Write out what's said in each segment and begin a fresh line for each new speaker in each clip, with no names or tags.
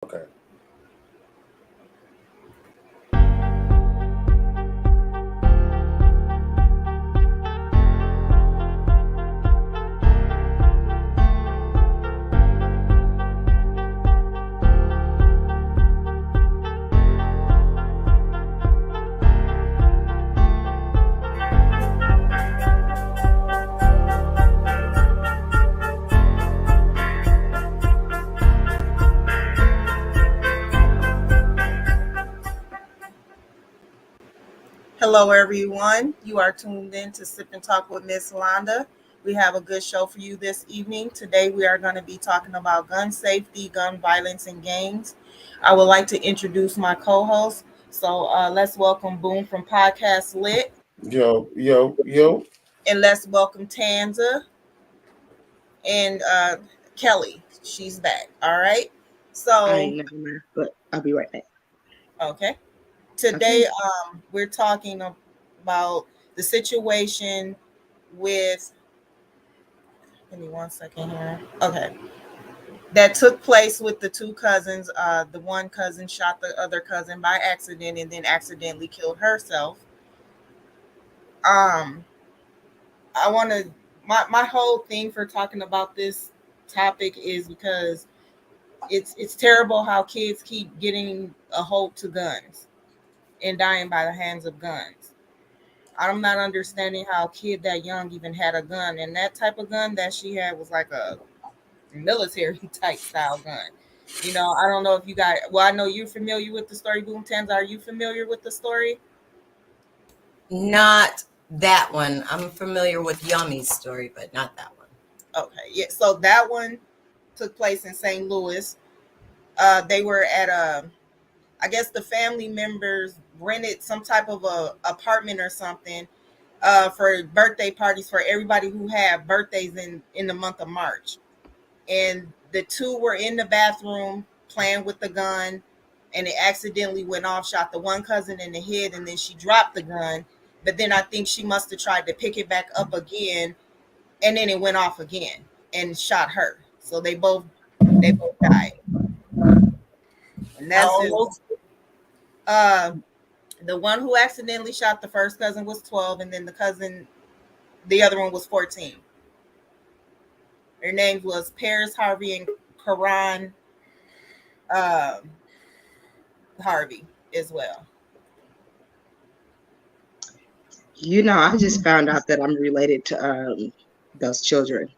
Okay.
Hello, everyone. You are tuned in to Sip and Talk with Miss Londa. We have a good show for you this evening. Today, we are going to be talking about gun safety, gun violence, and gangs. I would like to introduce my co host. So let's welcome Boom from Podcast Lit,
Yo, yo, yo.
and let's welcome Tanza and Kelly. She's back. All right.
I
So,
ain't never mind, but I'll be right back.
okay.
Okay.
Today, we're talking about the situation with give me 1 second here. Okay. That took place with the two cousins. The one cousin shot the other cousin by accident and then accidentally killed herself. Um, I want to, my whole thing for talking about this topic is because it's terrible how kids keep getting a hold to guns and dying by the hands of guns. I'm not understanding how a kid that young even had a gun, and that type of gun that she had was like a military type style gun. I don't know if you got. Well, I know you're familiar with the story. Boom Tams, are you familiar with the story?
Not that one. I'm familiar with Yummy's story, but not that one.
Okay, yeah. So that one took place in St. Louis. They were at I guess the family members rented some type of a apartment or something for birthday parties for everybody who had birthdays in the month of March. And the two were in the bathroom playing with the gun, and it accidentally went off, shot the one cousin in the head, and then she dropped the gun. But then I think she must have tried to pick it back up again, and then it went off again and shot her. So they both died. And
How
that's
old?
just uh the one who accidentally shot the first cousin was 12, and then the other one was 14. Their names was Paris Harvey and Karan um Harvey as well.
I just found out that I'm related to those children.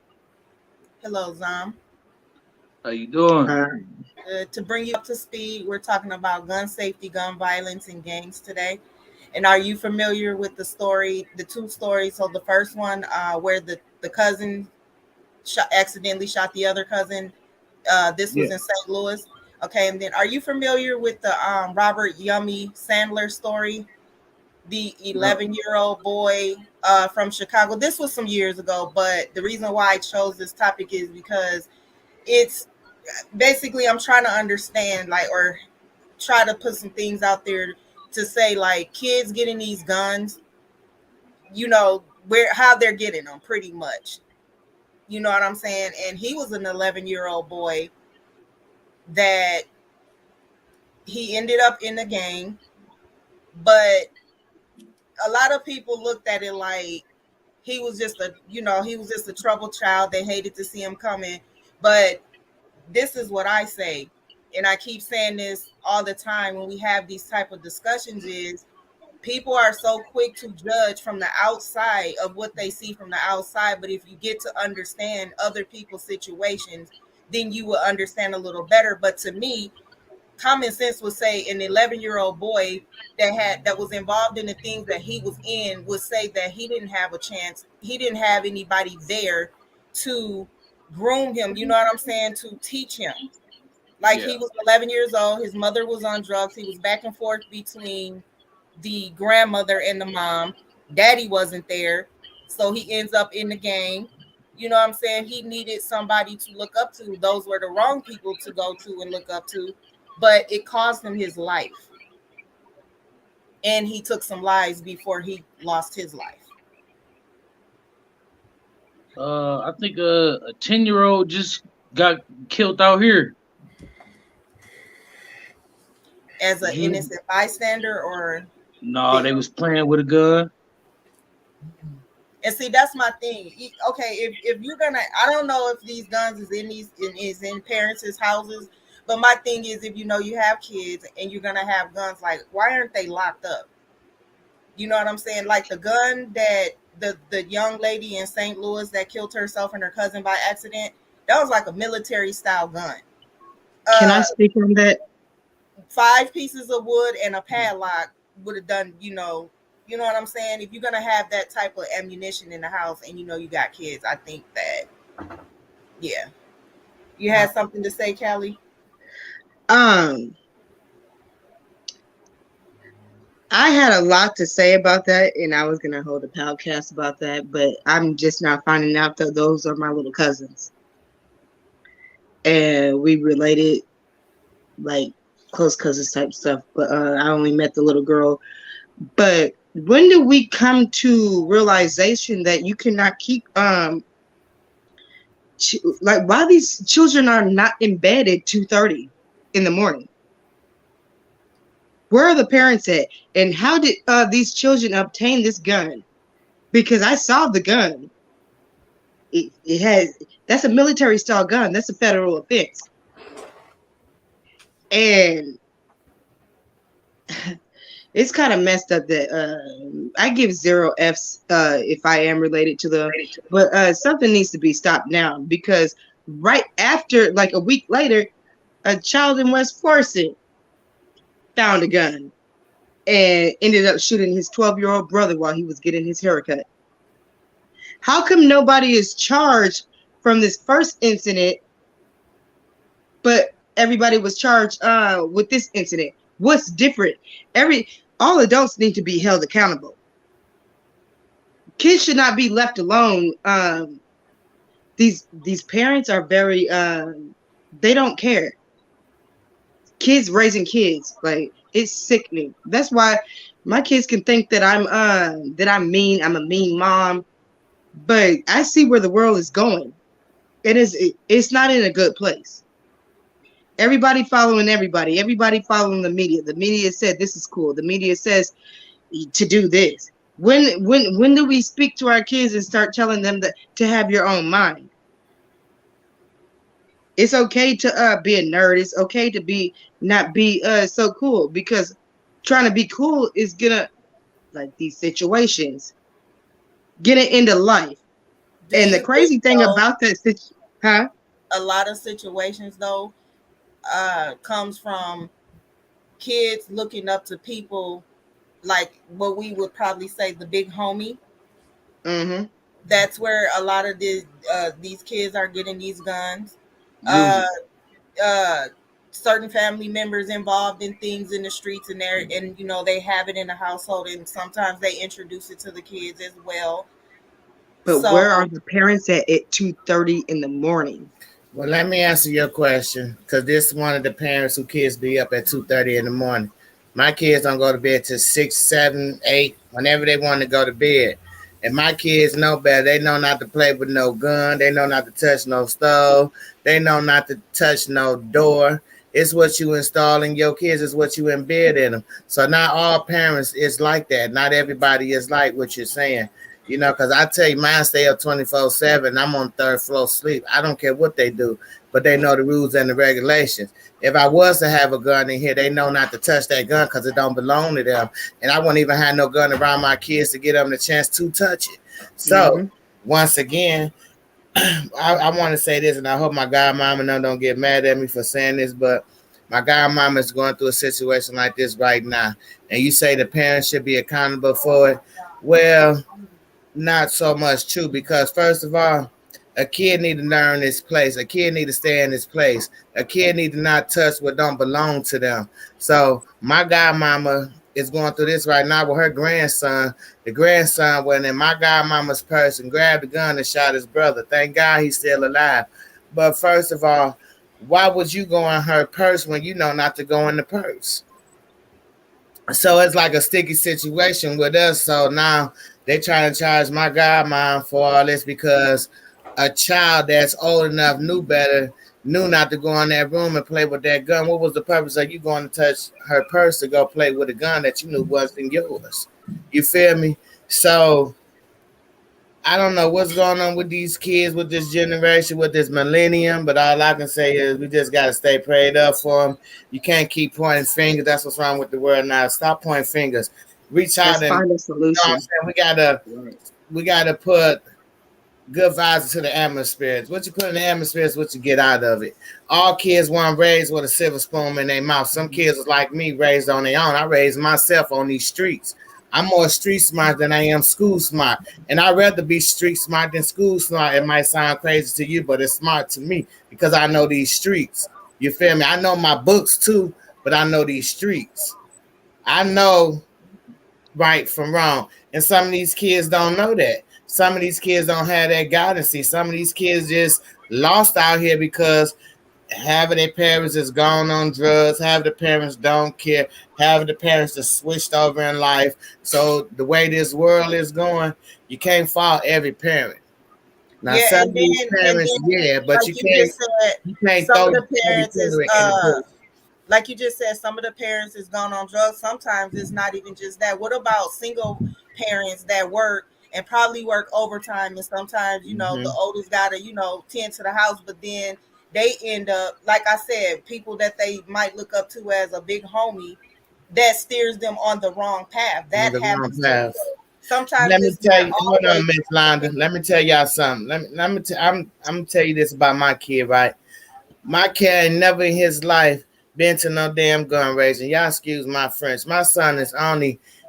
Hello, Zam.
How you doing?
Um,
To bring you up to speed, we're talking about gun safety, gun violence, and gangs today. And are you familiar with the two stories? So the first one, where the cousin accidentally shot the other cousin. This was
Yeah.
in St. Louis. Okay, and then are you familiar with the Robert Yummy Sandler story? The
No.
11-year-old boy from Chicago. This was some years ago, but the reason why I chose this topic is because it's basically I'm trying to understand, like, or try to put some things out there to say, like, kids getting these guns, where how they're getting them pretty much. You know what I'm saying? And he was an 11-year-old boy that he ended up in the gang, but a lot of people looked at it like he was just a troubled child. They hated to see him coming. But this is what I say, and I keep saying this all the time when we have these type of discussions, is people are so quick to judge from the outside of what they see from the outside. But if you get to understand other people's situations, then you will understand a little better. But to me, common sense would say an 11-year-old boy that was involved in the things that he was in would say that he didn't have a chance. He didn't have anybody there to groom him. You know what I'm saying? To teach him. Like,
Yeah.
he was 11 years old. His mother was on drugs. He was back and forth between the grandmother and the mom. Daddy wasn't there. So he ends up in the gang. You know what I'm saying? He needed somebody to look up to. Those were the wrong people to go to and look up to. But it cost him his life. And he took some lives before he lost his life.
I think a 10-year-old just got killed out here.
as an
Mhm.
innocent bystander, or
No, they was playing with a gun.
and see that's my thing. Okay, if you're gonna, I don't know if these guns is in parents' houses, but my thing is if you know you have kids and you're gonna have guns, like why aren't they locked up? You know what I'm saying? Like the gun that the young lady in St. Louis that killed herself and her cousin by accident, that was like a military style gun.
Can I speak on that?
5 pieces of wood and a padlock would have done, you know what I'm saying? If you're gonna have that type of ammunition in the house and you know you got kids, I think that, yeah. You had something to say, Callie?
I had a lot to say about that, and I was gonna hold a podcast about that, but I'm just now finding out that those are my little cousins, and we related like close cousins type stuff. But I only met the little girl. But when do we come to realization that you cannot keep like why these children are not in bed at 2:30 in the morning? Where are the parents at? And how did these children obtain this gun? Because I saw the gun. It has, that's a military style gun. That's a federal offense. And it's kind of messed up that I give 0 Fs if I am related to them. But something needs to be stopped now, because right after, like a week later, a child in West Florissant found a gun and ended up shooting his 12-year-old brother while he was getting his haircut. How come nobody is charged from this first incident, but everybody was charged with this incident? What's different? All adults need to be held accountable. Kids should not be left alone. These parents are very they don't care. Kids raising kids, like, it's sickening. That's why my kids can think that I'm mean. I'm a mean mom, but I see where the world is going. It's not in a good place. Everybody following everybody. Everybody following the media. The media said this is cool. The media says to do this. When do we speak to our kids and start telling them that to have your own mind? It's okay to be a nerd. It's okay to not be so cool, because trying to be cool is gonna, like, these situations get it into life. And the crazy thing about that,
a lot of situations though comes from kids looking up to people like what we would probably say the big homie.
Mm-hmm.
That's where a lot of these kids are getting these guns. Certain family members involved in things in the streets, and they have it in the household, and sometimes they introduce it to the kids as well.
But where are the parents at 2:30 in the morning?
Well, let me answer your question, because this is one of the parents who kids be up at 2:30 in the morning. My kids don't go to bed till 6, 7, 8, whenever they want to go to bed. And my kids know better. They know not to play with no gun. They know not to touch no stove. They know not to touch no door. It's what you install in your kids. It's what you embed in them. So not all parents is like that. Not everybody is like what you're saying. Because I tell you, mine stay up 24/7. I'm on third floor sleep. I don't care what they do, but they know the rules and the regulations. If I was to have a gun in here, they know not to touch that gun because it don't belong to them. And I wouldn't even have no gun around my kids to give them the chance to touch it. So, once again, I want to say this, and I hope my godmama don't get mad at me for saying this, but my godmama is going through a situation like this right now. And you say the parents should be accountable for it. Well, not so much true, because first of all, a kid need to learn his place. A kid need to stay in his place. A kid need to not touch what don't belong to them. So my godmama is going through this right now with her grandson. The grandson went in my godmama's purse and grabbed the gun and shot his brother. Thank God he's still alive. But first of all, why would you go in her purse when you know not to go in the purse? So it's like a sticky situation with us. So now they trying to charge my godmom for all this because a child that's old enough knew better knew not to go in that room and play with that gun. What was the purpose of you going to touch her purse to go play with a gun that you knew wasn't yours? You feel me? So I don't know what's going on with these kids, with this generation, with this millennium, but all I can say is we just got to stay prayed up for them. You can't keep pointing fingers. That's what's wrong with the world now. Stop pointing fingers. Reach out
Let's
and
find a
you know what
solution.
I'm saying? We gotta put good vibes into the atmosphere. What you put in the atmosphere is what you get out of it. All kids weren't raised with a silver spoon in their mouth. Some kids was like me, raised on their own. I raised myself on these streets. I'm more street smart than I am school smart. And I'd rather be street smart than school smart. It might sound crazy to you, but it's smart to me because I know these streets. You feel me? I know my books too, but I know these streets. I know right from wrong. And some of these kids don't know that. Some of these kids don't have that guidance. See, some of these kids just lost out here because half of their parents is gone on drugs, half of the parents don't care, half of the parents just switched over in life. So the way this world is going, you can't fault every parent. Now
Yeah,
some
and
of these
then
parents, yeah, but
like you just said,
you can't
some
throw
of the
every
parents is
parent in the booth.
like you just said, some of the parents is gone on drugs. Sometimes it's not even just that. What about single parents that work and probably work overtime, and sometimes the oldest gotta tend to the house, but then they end up, like I said, people that they might look up to as a big homie that steers them on the wrong path.
On
That
the wrong
happens too.
path.
Sometimes
Let me
it's
tell
not
you, hold
always.
on, Miss Londa. Let me tell y'all something. I'm gonna tell you this about my kid, right? My kid ain't never in his life been to no damn gun raising. Y'all excuse my French. My son is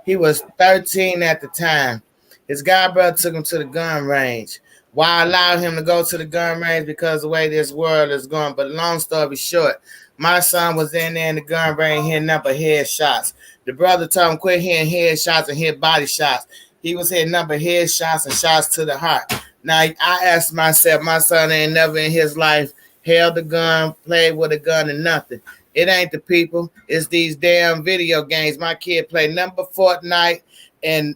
he was 13 at the time. His god brother took him to the gun range. Why I allowed him to go to the gun range? Because the way this world is going. But long story short, my son was in there in the gun range hitting up a headshots. The brother told him quit hitting headshots and hit body shots. He was hitting up a headshots and shots to the heart. Now I asked myself, my son ain't never in his life held a gun, played with a gun, and nothing. It ain't the people. It's these damn video games. My kid play number Fortnite and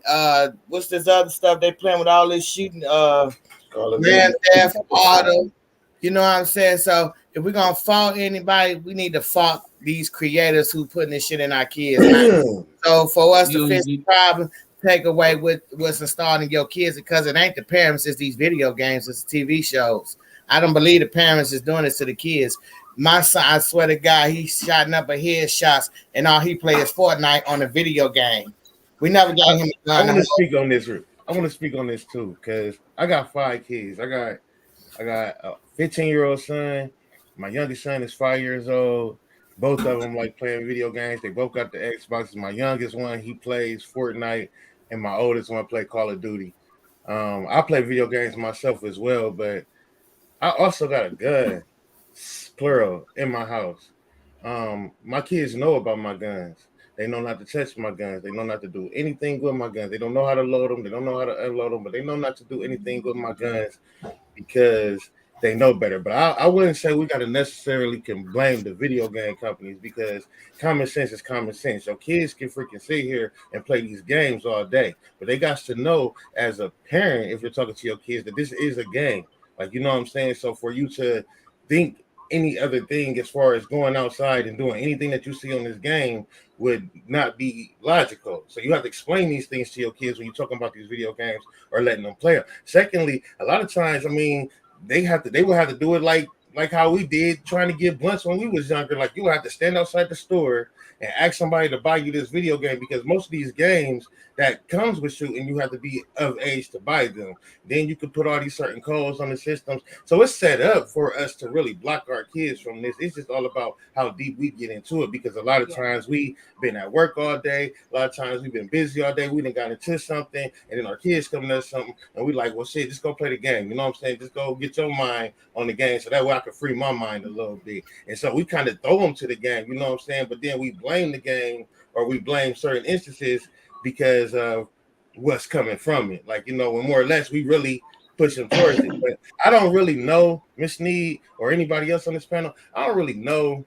what's this other stuff they playing with all this shooting? Grand Theft Auto. You know what I'm saying? So if we're gonna fault anybody, we need to fault these creators who putting this shit in our kids. So for us to fix the problem, take away what's installed in your kids, because it ain't the parents, it's these video games, it's TV shows. I don't believe the parents is doing this to the kids. My son, I swear to God, he's shotting up a headshots and all he plays is Fortnite on a video game. We never got him a gun.
I want to speak on this. I want to speak on this too, because I got 5 kids. I got a 15-year-old son. My youngest son is 5 years old. Both of them like playing video games. They both got the Xboxes. My youngest one, he plays Fortnite, and my oldest one play Call of Duty. I play video games myself as well, but I also got a gun, plural, in my house. My kids know about my guns. They know not to touch my guns. They know not to do anything with my guns. They don't know how to load them. They don't know how to unload them, but they know not to do anything with my guns because they know better. But I wouldn't say we got to necessarily can blame the video game companies, because common sense is common sense. Your kids can freaking sit here and play these games all day, but they got to know as a parent, if you're talking to your kids, that this is a game. Like, you know what I'm saying? So for you to think any other thing as far as going outside and doing anything that you see on this game would not be logical. So you have to explain these things to your kids when you're talking about these video games or letting them play them. Secondly, a lot of times, I mean, they will have to do it like how we did trying to get blunts when we was younger. Like, you would have to stand outside the store and ask somebody to buy you this video game, because most of these games that comes with shooting, you have to be of age to buy them. Then you can put all these certain codes on the systems. So it's set up for us to really block our kids from this. It's just all about how deep we get into it, because a lot of times we been at work all day. A lot of times we've been busy all day. We done got into something, and then our kids come to us something, and we like, well, shit, just go play the game. You know what I'm saying? Just go get your mind on the game, so that way I can free my mind a little bit. And so we kind of throw them to the game, you know what I'm saying? But then we blame the game, or we blame certain instances because of what's coming from it. Like, when more or less we really push them towards it. But I don't really know, Miss Need or anybody else on this panel, I don't really know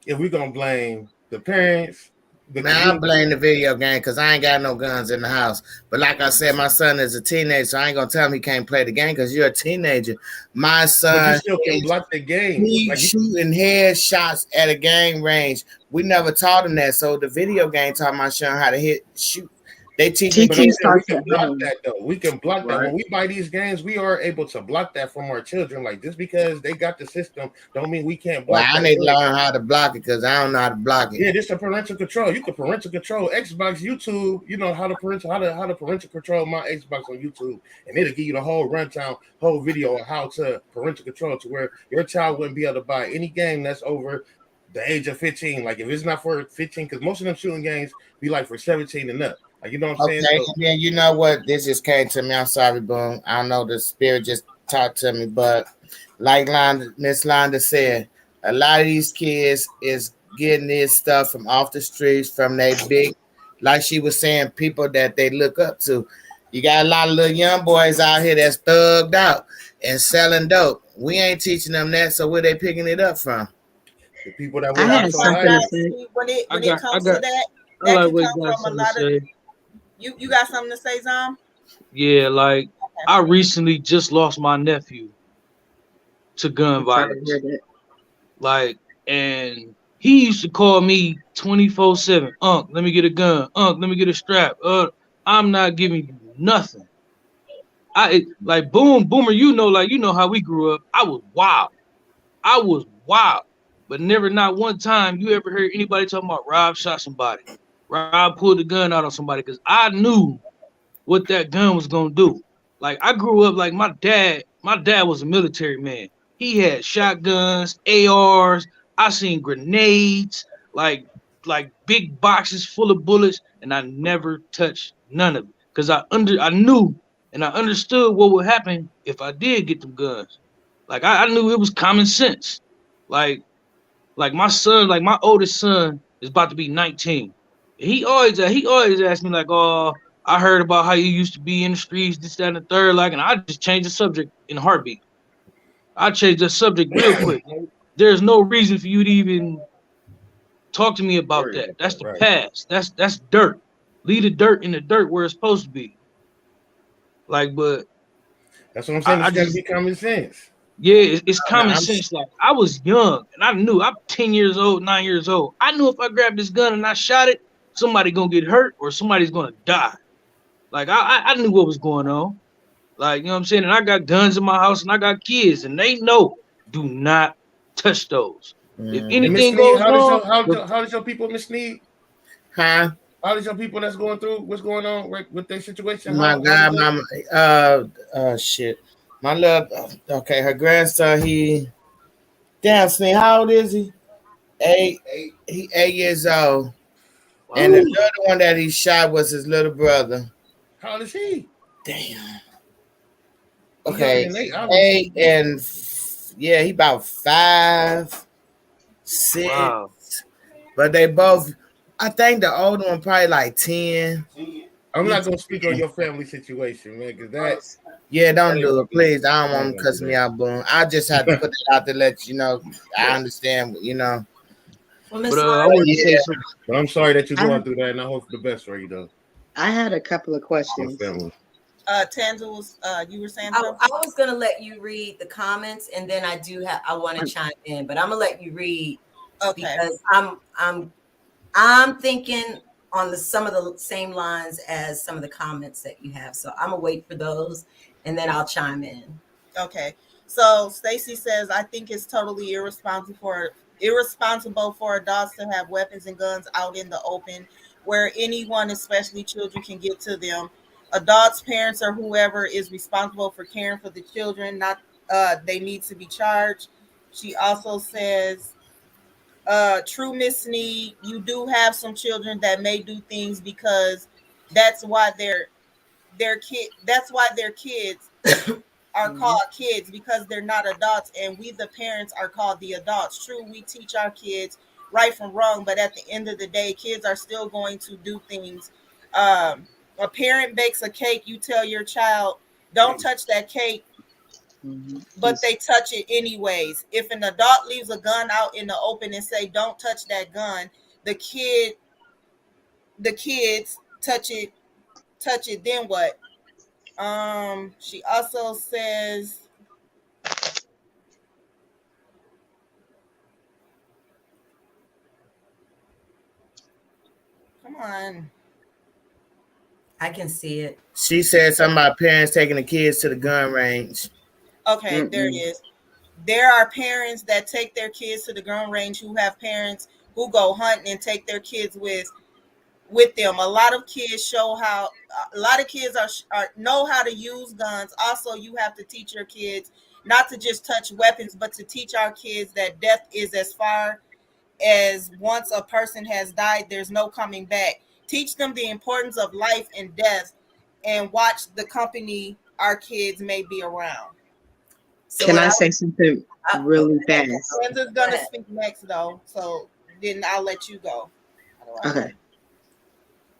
if we're going to blame the parents The
Man, I
community.
blame the video game because I ain't got no guns in the house. But like I said, my son is a teenager, so I ain't gonna tell him he can't play the game because you're a teenager. My
But you
son,
still can block the game.
he's
Like,
shooting headshots at a game range. We never taught him that. So the video game taught my son how to shoot. They teach him.
but I'm
TT
saying we
starts
can
at
block
home.
that though. We can block that.
Right.
When we buy these games, we are able to block that from our children. Like, just because they got the system, don't mean we can't
Well,
block
I
that.
need to learn how to block it because I don't know how to block it.
Yeah, this is parental control. You can parental control Xbox, YouTube. You know how to parental control my Xbox on YouTube, and it'll give you the whole rundown, whole video of how to parental control to where your child wouldn't be able to buy any game that's over the age of 15. Like, if it's not for 15, because most of them shooting games be like for 17 and up. Like, you know what I'm
Okay,
saying? So,
and then you know what? This just came to me. I'm sorry, Boom. I know the spirit just talked to me, but like Miss Londa said, a lot of these kids is getting this stuff from off the streets, from their big, like she was saying, people that they look up to. You got a lot of little young boys out here that's thugged out and selling dope. We ain't teaching them that, so where they picking it up from?
the people that
I
went
had
out
something
to
to
life.
say.
When it
I
comes to that,
I like
can
what you
come
got
from a
something
lot
to
of.
say.
You got something to say, Zom?
Yeah, like I recently just lost my nephew to gun
I'm sorry to
violence.
hear that.
Like, and he used to call me 24/7. Unc, let me get a gun. Unc, let me get a strap. I'm not giving you nothing. Like Boomer, like you know how we grew up. I was wild. But never not one time you ever heard anybody talking about Rob shot somebody. Rob pulled the gun out on somebody because I knew what that gun was gonna do. Like I grew up like my dad was a military man. He had shotguns, ARs, I seen grenades, like big boxes full of bullets, and I never touched none of it. Cause I knew and I understood what would happen if I did get them guns. Like I knew it was common sense. Like my son, like my oldest son is about to be 19. He always asked me like, "Oh, I heard about how you used to be in the streets, this, that, and the third." Like, and I just changed the subject in a heartbeat. I changed the subject real quick. Like, there's no reason for you to even talk to me about
Worry
that.
about
That's
that,
the
right.
past. That's dirt. Leave the dirt in the dirt where it's supposed to be. Like, but
That's what I'm saying.
I
It's got to
just
be common sense.
yeah, it's common
I'm
sense. Like I was young and I knew I'm 10 years old, 9 years old. I knew if I grabbed this gun and I shot it, somebody gonna get hurt or somebody's gonna die. Like I knew what was going on. Like, you know what I'm saying? And I got guns in my house and I got kids and they know do not touch those. If
Mm.
And Miss
anything
Sneed,
goes wrong,
how does your people, Miss Sneed?
Huh?
How does your people that's going through what's going on right, with their situation?
My
How
God,
does
mama, shit. My love, okay, her grandson, damn, Snee, how old is he? 8, he 8 years old. And the other one that he shot was his little brother.
how old is he?
Damn.
He
Okay,
younger than Nate, obviously.
8 and yeah, he about 5, 6.
wow.
But they both, I think the older one probably like 10.
I'm not gonna speak on your family situation, man, because that
Yeah, don't
that ain't
do
gonna
it,
be-
please. I don't
I
want
ain't
to
gonna
cuss
do
me
that.
out, Boom. I just had to put that out to let you know. I understand, you know.
Well, Miss
But I
Londa,
wanted to say
Yeah.
something.
But I'm sorry that you're
I-
going through that, and I hope the best for you, though.
I had a couple of
Your
questions.
family.
Tanzels, you were saying
I
something?
was gonna let you read the comments, and then I want to chime in, but I'm gonna let you read
Okay.
because I'm thinking on some of the same lines as some of the comments that you have. So I'm gonna wait for those, and then I'll chime in.
Okay. So Stacy says, I think it's totally irresponsible for adults to have weapons and guns out in the open where anyone, especially children, can get to them. Adults, parents, or whoever is responsible for caring for the children, not they need to be charged. She also says, true, Miss Sneed, you do have some children that may do things because that's why their kids are called kids, because they're not adults, and we the parents are called the adults. True, we teach our kids right from wrong, but at the end of the day, kids are still going to do things. A parent bakes a cake, you tell your child don't touch that cake, but they touch it anyways. If an adult leaves a gun out in the open and say don't touch that gun, the kid the kids touch it, then what? She also says, come on.
I can see it.
She said something about parents taking the kids to the gun range.
Okay, there it is. There are parents that take their kids to the gun range who have parents who go hunting and take their kids with them. A lot of kids are know how to use guns. Also, you have to teach your kids not to just touch weapons, but to teach our kids that death is as far as once a person has died, there's no coming back. Teach them the importance of life and death, and watch the company our kids may be around.
So
Can
what
I say something really fast?
Sanders gonna speak next though, so then I'll let you go.
Okay.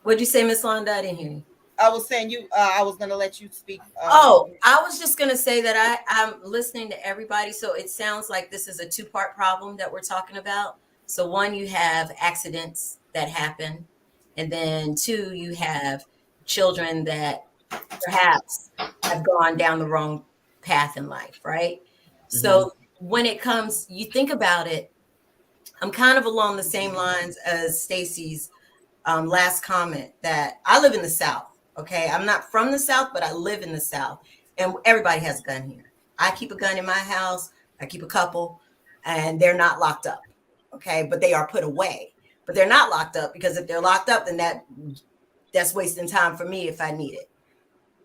What'd you say, Miss Londa? I didn't hear you.
I was saying I was gonna let you speak.
I was just gonna say that I'm listening to everybody. So it sounds like this is a two-part problem that we're talking about. So one, you have accidents that happen, and then two, you have children that perhaps have gone down the wrong path in life, right? Mm-hmm. So when it comes, you think about it, I'm kind of along the same lines as Stacy's last comment, that I live in the South. Okay, I'm not from the South, but I live in the South, and everybody has a gun here. I keep a gun in my house. I keep a couple, and they're not locked up. Okay, but they are put away. But they're not locked up, because if they're locked up, then that's wasting time for me if I need it.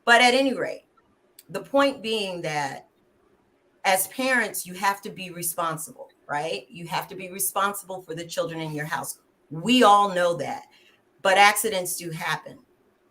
But at any rate, the point being that as parents, you have to be responsible, right? You have to be responsible for the children in your house. We all know that, but accidents do happen.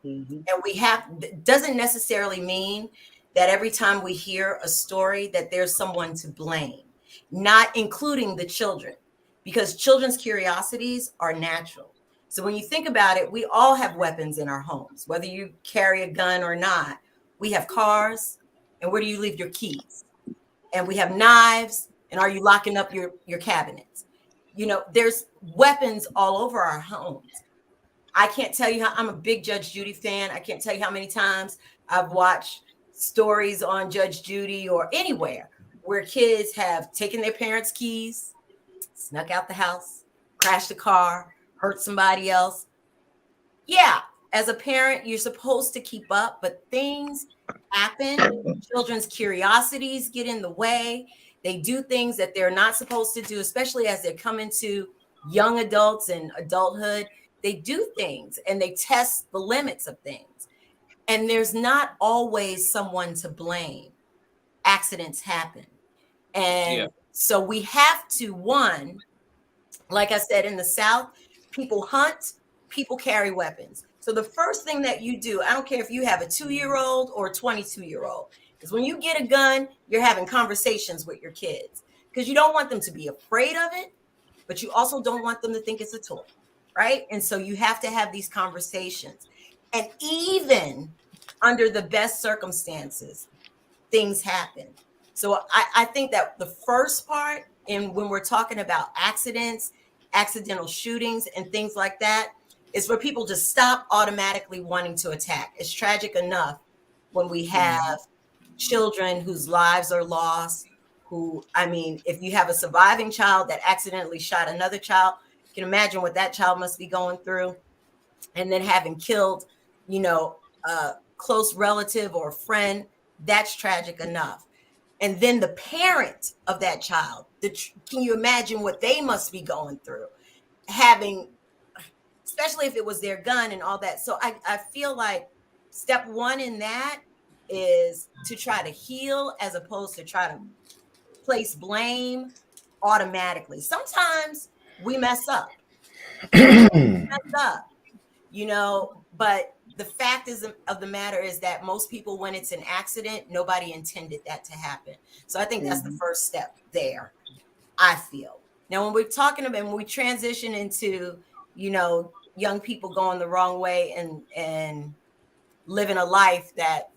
Mm-hmm. And doesn't necessarily mean that every time we hear a story that there's someone to blame, not including the children, because children's curiosities are natural. So when you think about it, we all have weapons in our homes, whether you carry a gun or not. We have cars, and where do you leave your keys? And we have knives, and are you locking up your cabinets? You know, there's weapons all over our homes. I can't tell you how, I'm a big Judge Judy fan. I can't tell you how many times I've watched stories on Judge Judy or anywhere where kids have taken their parents' keys, snuck out the house, crashed a car, hurt somebody else. Yeah, as a parent, you're supposed to keep up, but things happen. Children's curiosities get in the way. They do things that they're not supposed to do, especially as they're coming to young adults and adulthood. They do things and they test the limits of things. And there's not always someone to blame. Accidents happen. And so we have to, one, like I said, in the South, people hunt, people carry weapons. So the first thing that you do, I don't care if you have a 2-year-old or a 22-year-old, is when you get a gun, you're having conversations with your kids, because you don't want them to be afraid of it, but you also don't want them to think it's a toy, right? And so you have to have these conversations. And even under the best circumstances, things happen. So I think that the first part, and when we're talking about accidents, accidental shootings, and things like that, is for people to stop automatically wanting to attack. It's tragic enough when we have children whose lives are lost, if you have a surviving child that accidentally shot another child, you can imagine what that child must be going through. And then having killed, a close relative or a friend, that's tragic enough. And then the parent of that child, can you imagine what they must be going through? Especially if it was their gun and all that. So I feel like step one in that is to try to heal, as opposed to try to place blame automatically. Sometimes we mess up. But the fact of the matter is that most people, when it's an accident, nobody intended that to happen. So I think that's the first step there, I feel. Now, when we're talking about, when we transition into, young people going the wrong way and living a life that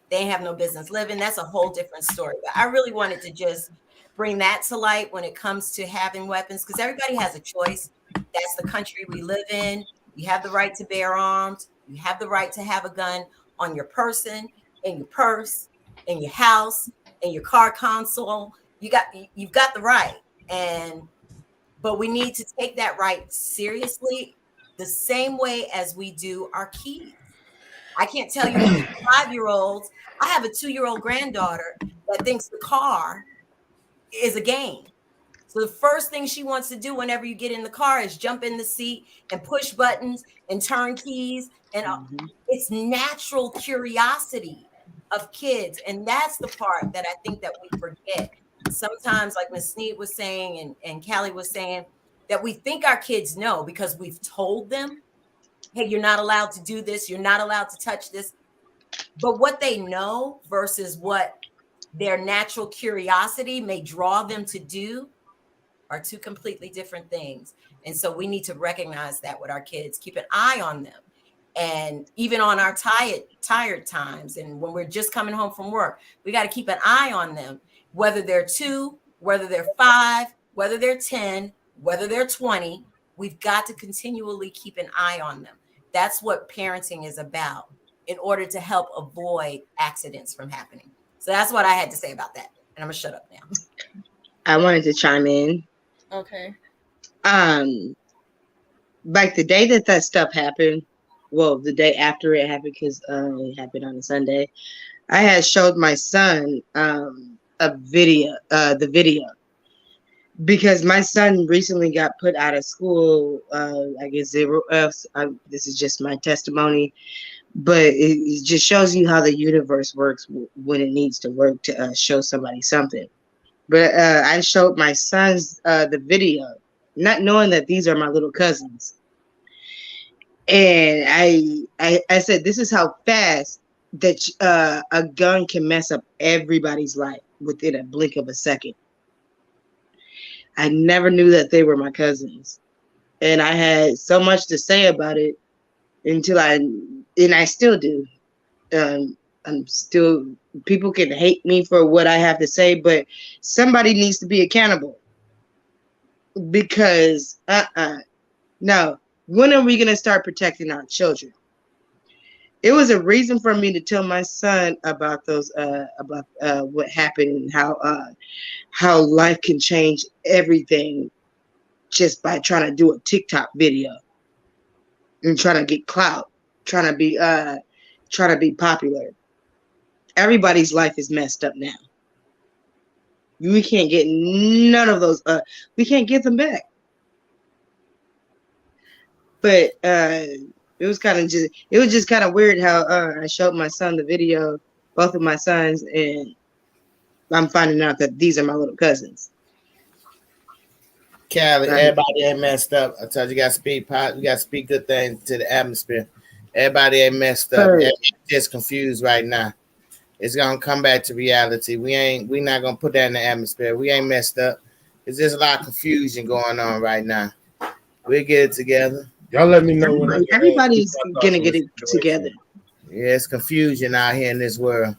they have no business living, that's a whole different story. But I really wanted to just bring that to light when it comes to having weapons, because everybody has a choice. That's the country we live in. You have the right to bear arms. You have the right to have a gun on your person, in your purse, in your house, in your car console. You've got the right. But we need to take that right seriously, the same way as we do our keys. I can't tell you 5-year-olds. I have a 2-year-old granddaughter that thinks the car is a game. So the first thing she wants to do whenever you get in the car is jump in the seat and push buttons and turn keys. And it's natural curiosity of kids. And that's the part that I think that we forget. Sometimes, like Ms. Sneed was saying and Callie was saying, that we think our kids know because we've told them, hey, you're not allowed to do this. You're not allowed to touch this. But what they know versus what their natural curiosity may draw them to do are two completely different things. And so we need to recognize that with our kids, keep an eye on them. And even on our tired times, and when we're just coming home from work, we got to keep an eye on them, whether they're 2, whether they're 5, whether they're 10, whether they're 20. We've got to continually keep an eye on them. That's what parenting is about, in order to help avoid accidents from happening. So that's what I had to say about that. And I'm gonna shut up now.
I wanted to chime in.
Okay.
Like the day that stuff happened, well, the day after it happened, because it happened on a Sunday, I had showed my son the video, because my son recently got put out of school. I guess 0 Fs. This is just my testimony, but it just shows you how the universe works when it needs to work to show somebody something. But I showed my sons the video, not knowing that these are my little cousins. And I said, this is how fast that a gun can mess up everybody's life within a blink of a second. I never knew that they were my cousins. And I had so much to say about it until I still do. I'm still, people can hate me for what I have to say, but somebody needs to be accountable. Because, no, when are we going to start protecting our children? It was a reason for me to tell my son about those, what happened and how life can change everything just by trying to do a TikTok video and trying to get clout, trying to be popular. Everybody's life is messed up now. We can't get none of those. We can't get them back. But it was just kind of weird how I showed my son the video, both of my sons, and I'm finding out that these are my little cousins.
Callie, everybody ain't messed up. I told you, you got to speak positive. You got to speak good things to the atmosphere. Everybody ain't messed up. Everybody's just confused right now. It's gonna come back to reality. We not gonna put that in the atmosphere. We ain't messed up. There's just a lot of confusion going on right now. We'll get it together.
Y'all let me know when
everybody's gonna get it together.
Yeah, it's confusion out here in this world.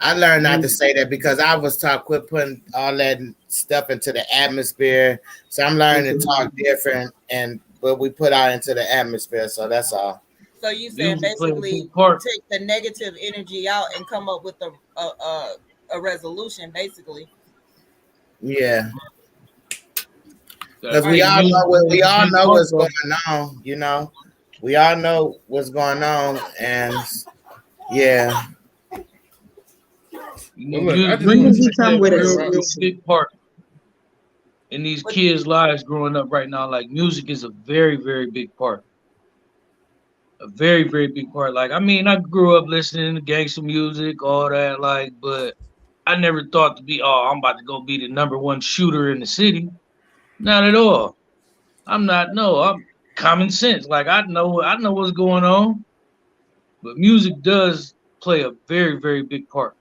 I learned not to say that because I was taught quit putting all that stuff into the atmosphere. So I'm learning to talk different and what we put out into the atmosphere. So that's all.
So you said basically take the negative energy out and come up with a resolution, basically.
Yeah. Because we all know what's going on, you know. We all know what's going on, and yeah.
Music is a big part in these kids' lives growing up right now. Like music is a very, very big part. A very, very big part. Like, I mean, I grew up listening to gangster music, all that, like, but I never thought to be, I'm about to go be the #1 shooter in the city. Not at all. I'm common sense. Like, I know what's going on. But music does play a very, very big part.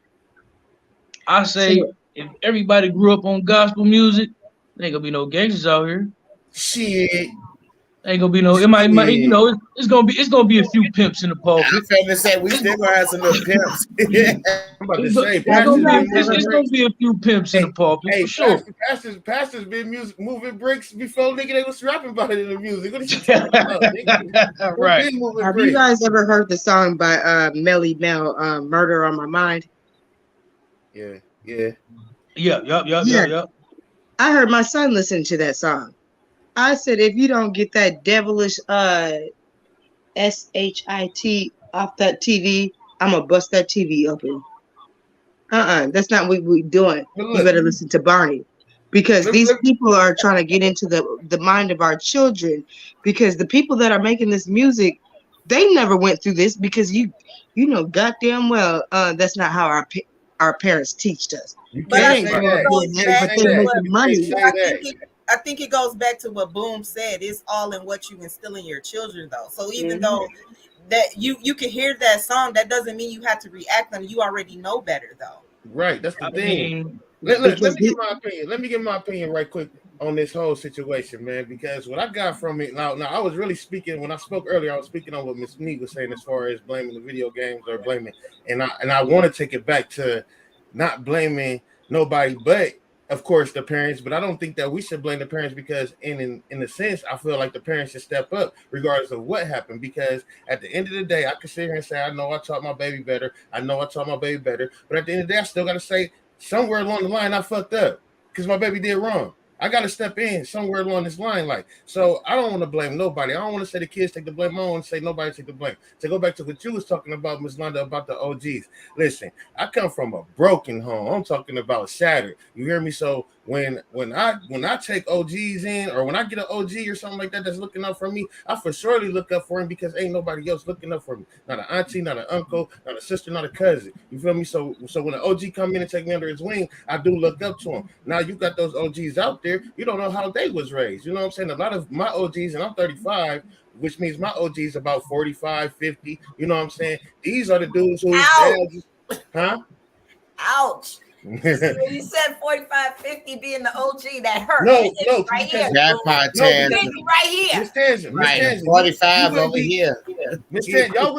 I say if everybody grew up on gospel music, there ain't gonna be no gangsters out here.
Shit.
Ain't gonna be no. It might you know, it's gonna be a few pimps in the pulpit.
I'm finna say we still gonna have some little pimps.
I'm about to
It's,
say,
it's gonna
pastors
be
been
it's,
moving
it's gonna
bricks.
be a few pimps in the pulpit
Hey,
for sure.
pastors been moving bricks before nigga they was rapping about it in the music. What are you talking about, nigga? They
Right.
been moving
Have you
bricks.
guys ever heard the song by Melly Mel, "Murder on My Mind"?
Yeah.
Yep.
I heard my son listen to that song. I said, if you don't get that devilish SHIT off that TV, I'm gonna bust that TV open. That's not what we're doing.
But
You
look,
better listen to Barney, because
let-
these
let-
people are trying to get into the mind of our children. Because the people that are making this music, they never went through this. Because you know goddamn well that's not how our parents teached us.
you
But
They
I
can't
ain't
say
think
growing
it
up
that.
doing
goes
You
that,
can't
but
back
say
they
to
that.
what
making
You can't
money.
say
I
that.
think it goes back to what Boom said. It's all in what you instill in your children, though. So even though that you can hear that song, that doesn't mean you have to react on it. You already know better, though.
Right, that's the
I
thing.
mean,
Let
Because
me give my opinion. Let me give my opinion right quick on this whole situation, man. Because what I got from it now, I was really speaking when I spoke earlier. I was speaking on what Miss Neat was saying as far as blaming the video games or blaming, and I want to take it back to not blaming nobody, but of course the parents. But I don't think that we should blame the parents because in a sense, I feel like the parents should step up regardless of what happened. Because at the end of the day, I can sit here and say I know I taught my baby better. I know I taught my baby better. But at the end of the day, I still got to say somewhere along the line I fucked up because my baby did wrong. I got to step in somewhere along this line. Like, so I don't want to blame nobody. I don't want to say the kids take the blame. I don't want to say nobody take the blame. To go back to what you was talking about, Ms. Londa, about the OGs. Listen, I come from a broken home. I'm talking about shattered. You hear me? So when I take OGs in, or when I get an OG or something like that that's looking up for me, I for surely look up for him because ain't nobody else looking up for me. Not an auntie, not an uncle, not a sister, not a cousin. You feel me? So when an OG come in and take me under his wing, I do look up to him. Now you got those OGs out there. You don't know how they was raised. You know what I'm saying? A lot of my OGs, and I'm 35, which means my OGs about 45, 50. You know what I'm saying? These are the dudes who, huh?
Ouch. When you said 45, 50 being the OG, that hurt.
No,
right here.
That part,
No,
Tangent.
Right here.
Miss Tangent,
Right, 45
you
over here.
Miss Tangent, y'all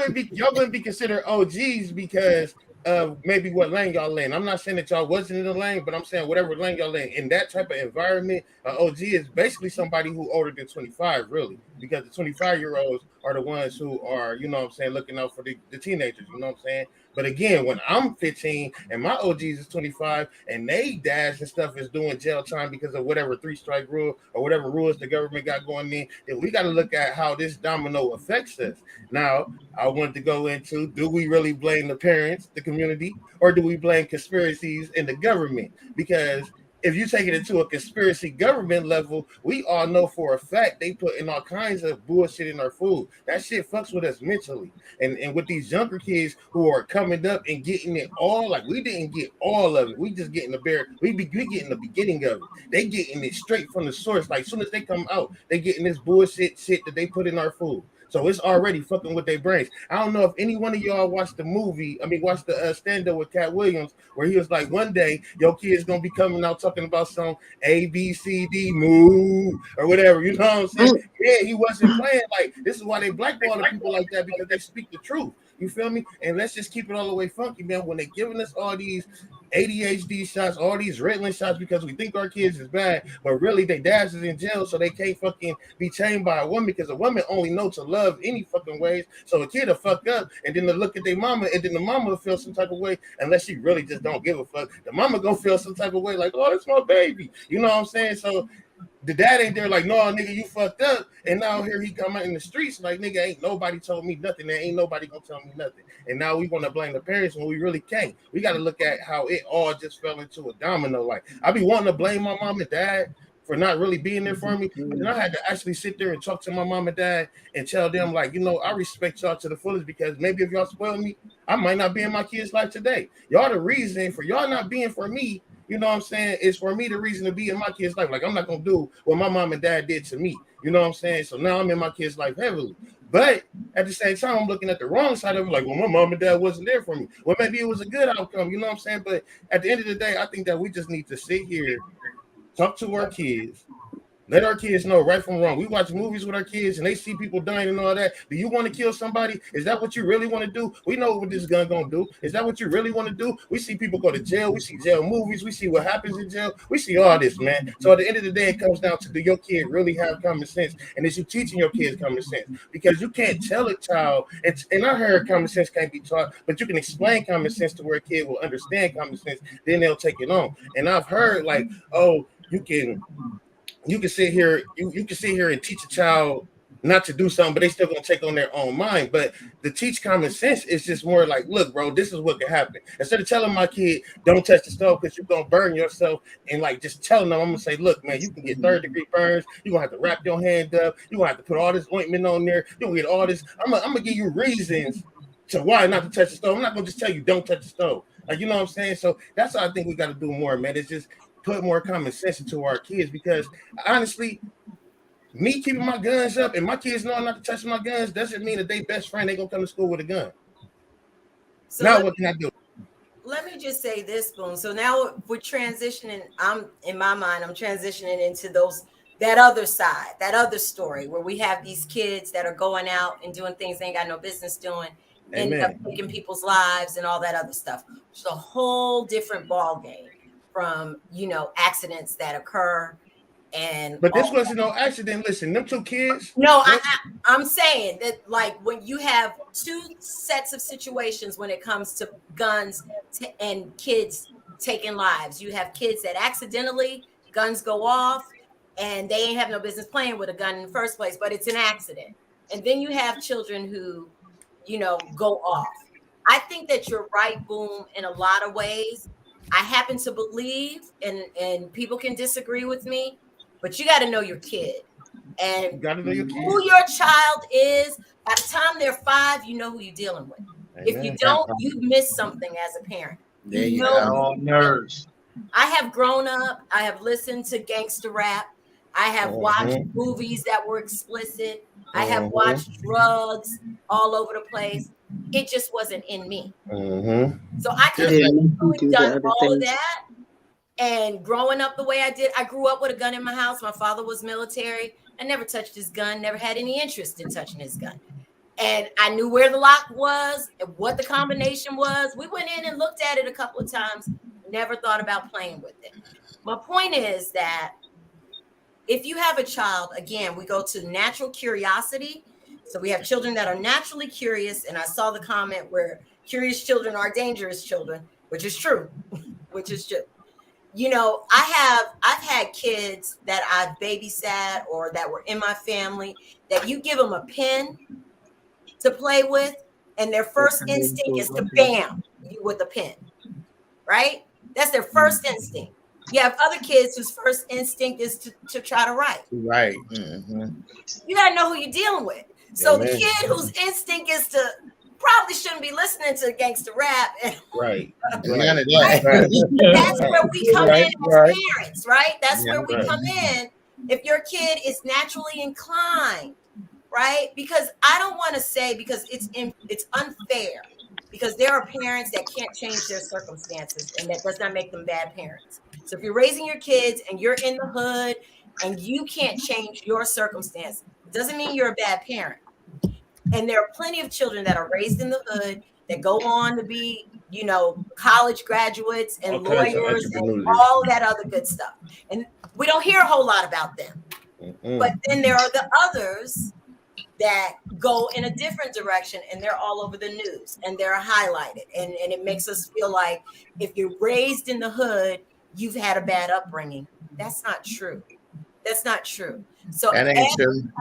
wouldn't be considered OGs because of maybe what lane y'all in. I'm not saying that y'all wasn't in the lane, but I'm saying whatever lane y'all in that type of environment, OG is basically somebody who older than 25, really, because the 25-year-olds are the ones who are, you know what I'm saying, looking out for the teenagers, you know what I'm saying? But again, when I'm 15 and my OGs is 25 and they dads and stuff is doing jail time because of whatever 3-strike rule or whatever rules the government got going in, then we got to look at how this domino affects us. Now, I wanted to go into, do we really blame the parents, the community, or do we blame conspiracies in the government? Because if you take it into a conspiracy government level, we all know for a fact they put in all kinds of bullshit in our food. That shit fucks with us mentally. And with these younger kids who are coming up and getting it all, like we didn't get all of it. We just getting we getting the beginning of it. They getting it straight from the source. Like as soon as they come out, they getting this bullshit shit that they put in our food. So it's already fucking with their brains. I don't know if any one of y'all watched the stand-up with Cat Williams, where he was like, one day your kid's gonna be coming out talking about some ABCD moo or whatever. You know what I'm saying? Yeah, he wasn't playing. Like, this is why they blackballing people like that, because they speak the truth. You feel me? And let's just keep it all the way funky, man. When they're giving us all these ADHD shots, all these Ritalin shots because we think our kids is bad, but really their dads is in jail, so they can't fucking be chained by a woman, because a woman only knows to love any fucking ways. So a kid will fuck up and then they'll look at their mama, and then the mama will feel some type of way, unless she really just don't give a fuck. The mama gonna feel some type of way, like, oh, that's my baby. You know what I'm saying? So the dad ain't there like, no, nigga, you fucked up. And now here he come out in the streets like, nigga, ain't nobody told me nothing. There ain't nobody gonna tell me nothing. And now we want to blame the parents when we really can't. We got to look at how it all just fell into a domino. Like, I be wanting to blame my mom and dad for not really being there for me. And I had to actually sit there and talk to my mom and dad and tell them, like, you know, I respect y'all to the fullest, because maybe if y'all spoil me, I might not be in my kid's life today. Y'all the reason for y'all not being for me. You know what I'm saying? It's for me the reason to be in my kid's life. Like, I'm not going to do what my mom and dad did to me. You know what I'm saying? So now I'm in my kid's life heavily. But at the same time, I'm looking at the wrong side of it. Like, well, my mom and dad wasn't there for me. Well, maybe it was a good outcome. You know what I'm saying? But at the end of the day, I think that we just need to sit here, talk to our kids, Let our kids know right from wrong. We watch movies with our kids and they see people dying and all that. Do you want to kill somebody? Is that what you really want to do? We know what this gun gonna do. Is that what you really want to do? We see people go to jail. We see jail movies. We see what happens in jail. We see all this, man. So at the end of the day, it comes down to, do your kid really have common sense? And is you teaching your kids common sense? Because you can't tell a child, and I heard common sense can't be taught, but you can explain common sense to where a kid will understand common sense, then they'll take it on. And I've heard like, oh, you can sit here, you can sit here and teach a child not to do something, but they still gonna take on their own mind. But to teach common sense is just more like, look, bro, this is what can happen. Instead of telling my kid, don't touch the stove because you're gonna burn yourself, and like just telling them, I'm gonna say, look, man, you can get 3rd-degree burns. You're gonna have to wrap your hand up. You're gonna have to put all this ointment on there. You're gonna get all this. I'm gonna give you reasons to why not to touch the stove. I'm not gonna just tell you don't touch the stove. Like, you know what I'm saying? So that's what I think we got to do more, man. It's just put more common sense into our kids, because honestly, me keeping my guns up and my kids knowing not to touch my guns doesn't mean that they best friend they gonna come to school with a gun.
So
Now what can I do?
let me just say this, Boom. So now we're transitioning. In my mind, I'm transitioning into that other side, that other story where we have these kids that are going out and doing things they ain't got no business doing, end up taking people's lives and all that other stuff. It's a whole different ball game from, accidents that occur.
But this wasn't no accident. Listen, them 2 kids.
No, I'm saying that, like, when you have 2 sets of situations when it comes to guns and kids taking lives, you have kids that accidentally guns go off and they ain't have no business playing with a gun in the first place, but it's an accident. And then you have children who, go off. I think that you're right, Boom, in a lot of ways. I happen to believe, and people can disagree with me, but you got to know your kid. And
You gotta know your kid.
who your child is. By the time they're 5, you know who you're dealing with. If you don't, you've missed something as a parent.
There you
know
go.
All nerves.
I have grown up. I have listened to gangster rap. I have watched movies that were explicit. I have watched drugs all over the place. It just wasn't in me. So I could have done all of that. And growing up the way I did, I grew up with a gun in my house. My father was military. I never touched his gun, never had any interest in touching his gun. And I knew where the lock was and what the combination was. We went in and looked at it a couple of times, never thought about playing with it. My point is that if you have a child, again, we go to natural curiosity. So we have children that are naturally curious. And I saw the comment where curious children are dangerous children, which is true, which is true. I've had kids that I've babysat or that were in my family that you give them a pen to play with, and their first instinct is to bam you with a pen, right? That's their first instinct. You have other kids whose first instinct is to try to write.
Right.
You got to know who you're dealing with. So the kid whose instinct is to probably shouldn't be listening to gangster rap.
Right.
None of that.
That's where we come in as parents, right? That's where we come in. If your kid is naturally inclined, right? Because I don't want to say, because it's unfair, because there are parents that can't change their circumstances, and that does not make them bad parents. So if you're raising your kids and you're in the hood and you can't change your circumstance, it doesn't mean you're a bad parent. And there are plenty of children that are raised in the hood that go on to be, college graduates and lawyers and all that other good stuff. And we don't hear a whole lot about them. But then there are the others that go in a different direction, and they're all over the news and they're highlighted. And it makes us feel like if you're raised in the hood, you've had a bad upbringing. That's not true. That's not true. So as a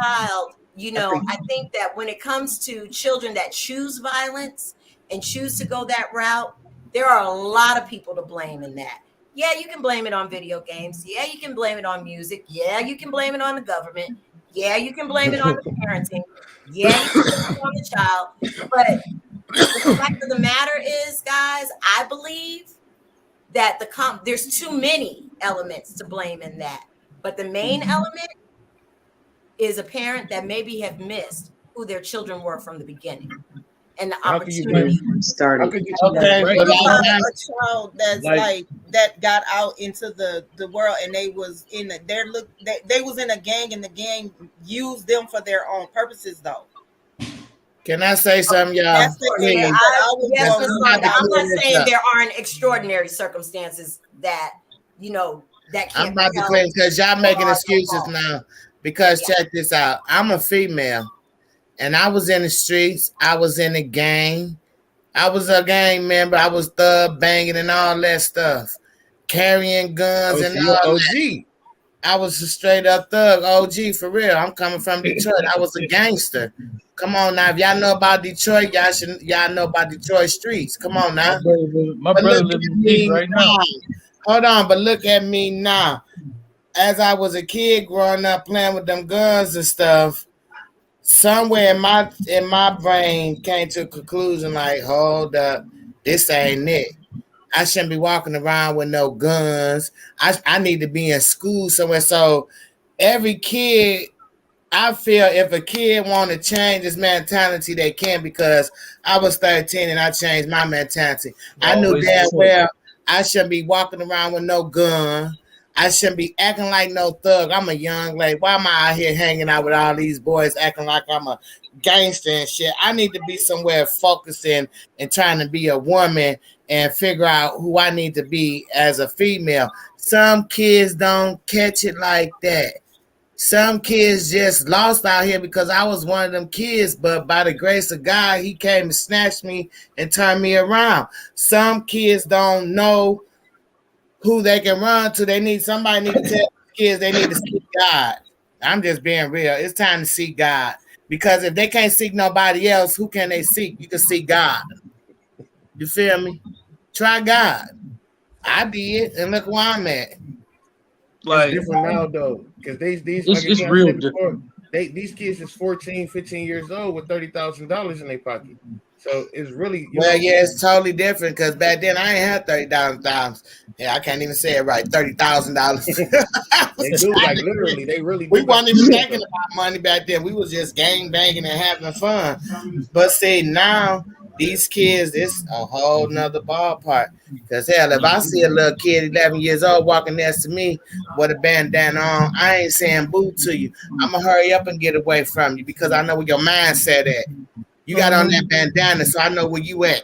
child, I think that when it comes to children that choose violence and choose to go that route, there are a lot of people to blame in that. Yeah, you can blame it on video games. Yeah, you can blame it on music. Yeah, you can blame it on the government. Yeah, you can blame it on the parenting. Yeah, you can blame it on the child. But the fact of the matter is, guys, I believe that there's too many elements to blame in that. But the main element is a parent that maybe have missed who their children were from the beginning, and the opportunity
started.
Okay,
a child that's like that got out into the world, and they was in a, they was in a gang, and the gang used them for their own purposes though.
Can I say something, y'all?
That's the thing
Please.
that I was
Yes,
going
Ms.
to
Londa, I'm
clear
not
this
saying
up.
there aren't extraordinary circumstances that, you know, that
I'm
can't
about
be
to clear
held.
because y'all making
Or
excuses
fault.
now. Because
Yeah.
check this out. I'm a female, and I was in the streets. I was in the gang. I was a gang member. I was thug banging and all that stuff, carrying guns
Oh,
and
so you're
all.
OG.
I was a straight up thug, OG for real. I'm coming from Detroit. I was a gangster. Come on now, if y'all know about Detroit, y'all know about Detroit streets. Come on now.
My
But
brother
look
lives
at
in Deep
me
right now.
Hold on, but look at me now. As I was a kid growing up playing with them guns and stuff, somewhere in my brain came to a conclusion like, hold up, this ain't it. I shouldn't be walking around with no guns. I need to be in school somewhere. So every kid, I feel if a kid want to change his mentality, they can, because I was 13 and I changed my mentality. I knew
Always
damn
the choice.
well I shouldn't be walking around with no gun. I shouldn't be acting like no thug. I'm a young lady. Why am I out here hanging out with all these boys acting like I'm a gangster and shit? I need to be somewhere focusing and trying to be a woman and figure out who I need to be as a female. Some kids don't catch it like that. Some kids just lost out here because I was one of them kids, but by the grace of God, he came and snatched me and turned me around. Some kids don't know who they can run to. Somebody need to tell kids they need to seek God. I'm just being real. It's time to seek God. Because if they can't seek nobody else, who can they seek? You can seek God. You feel me? Try God. I did, and look where I'm at.
Like,
It's different now though, because these
It's-
like
it's
again, I
real
said before, these kids is 14, 15 years old with $30,000 in their pocket. So it's really
Well, yeah, it's totally different because back then I ain't had $30,000. Yeah, I can't even say it right. $30,000.
they do, like literally, they really do.
We
got
weren't even
that
thinking
though.
about money back then. We was just gang banging and having fun. But see, now these kids, it's a whole nother ballpark. Because hell, if I see a little kid 11 years old walking next to me with a bandana on, I ain't saying boo to you. I'm going to hurry up and get away from you because I know where your mindset at. You got on that bandana, so I know where you at.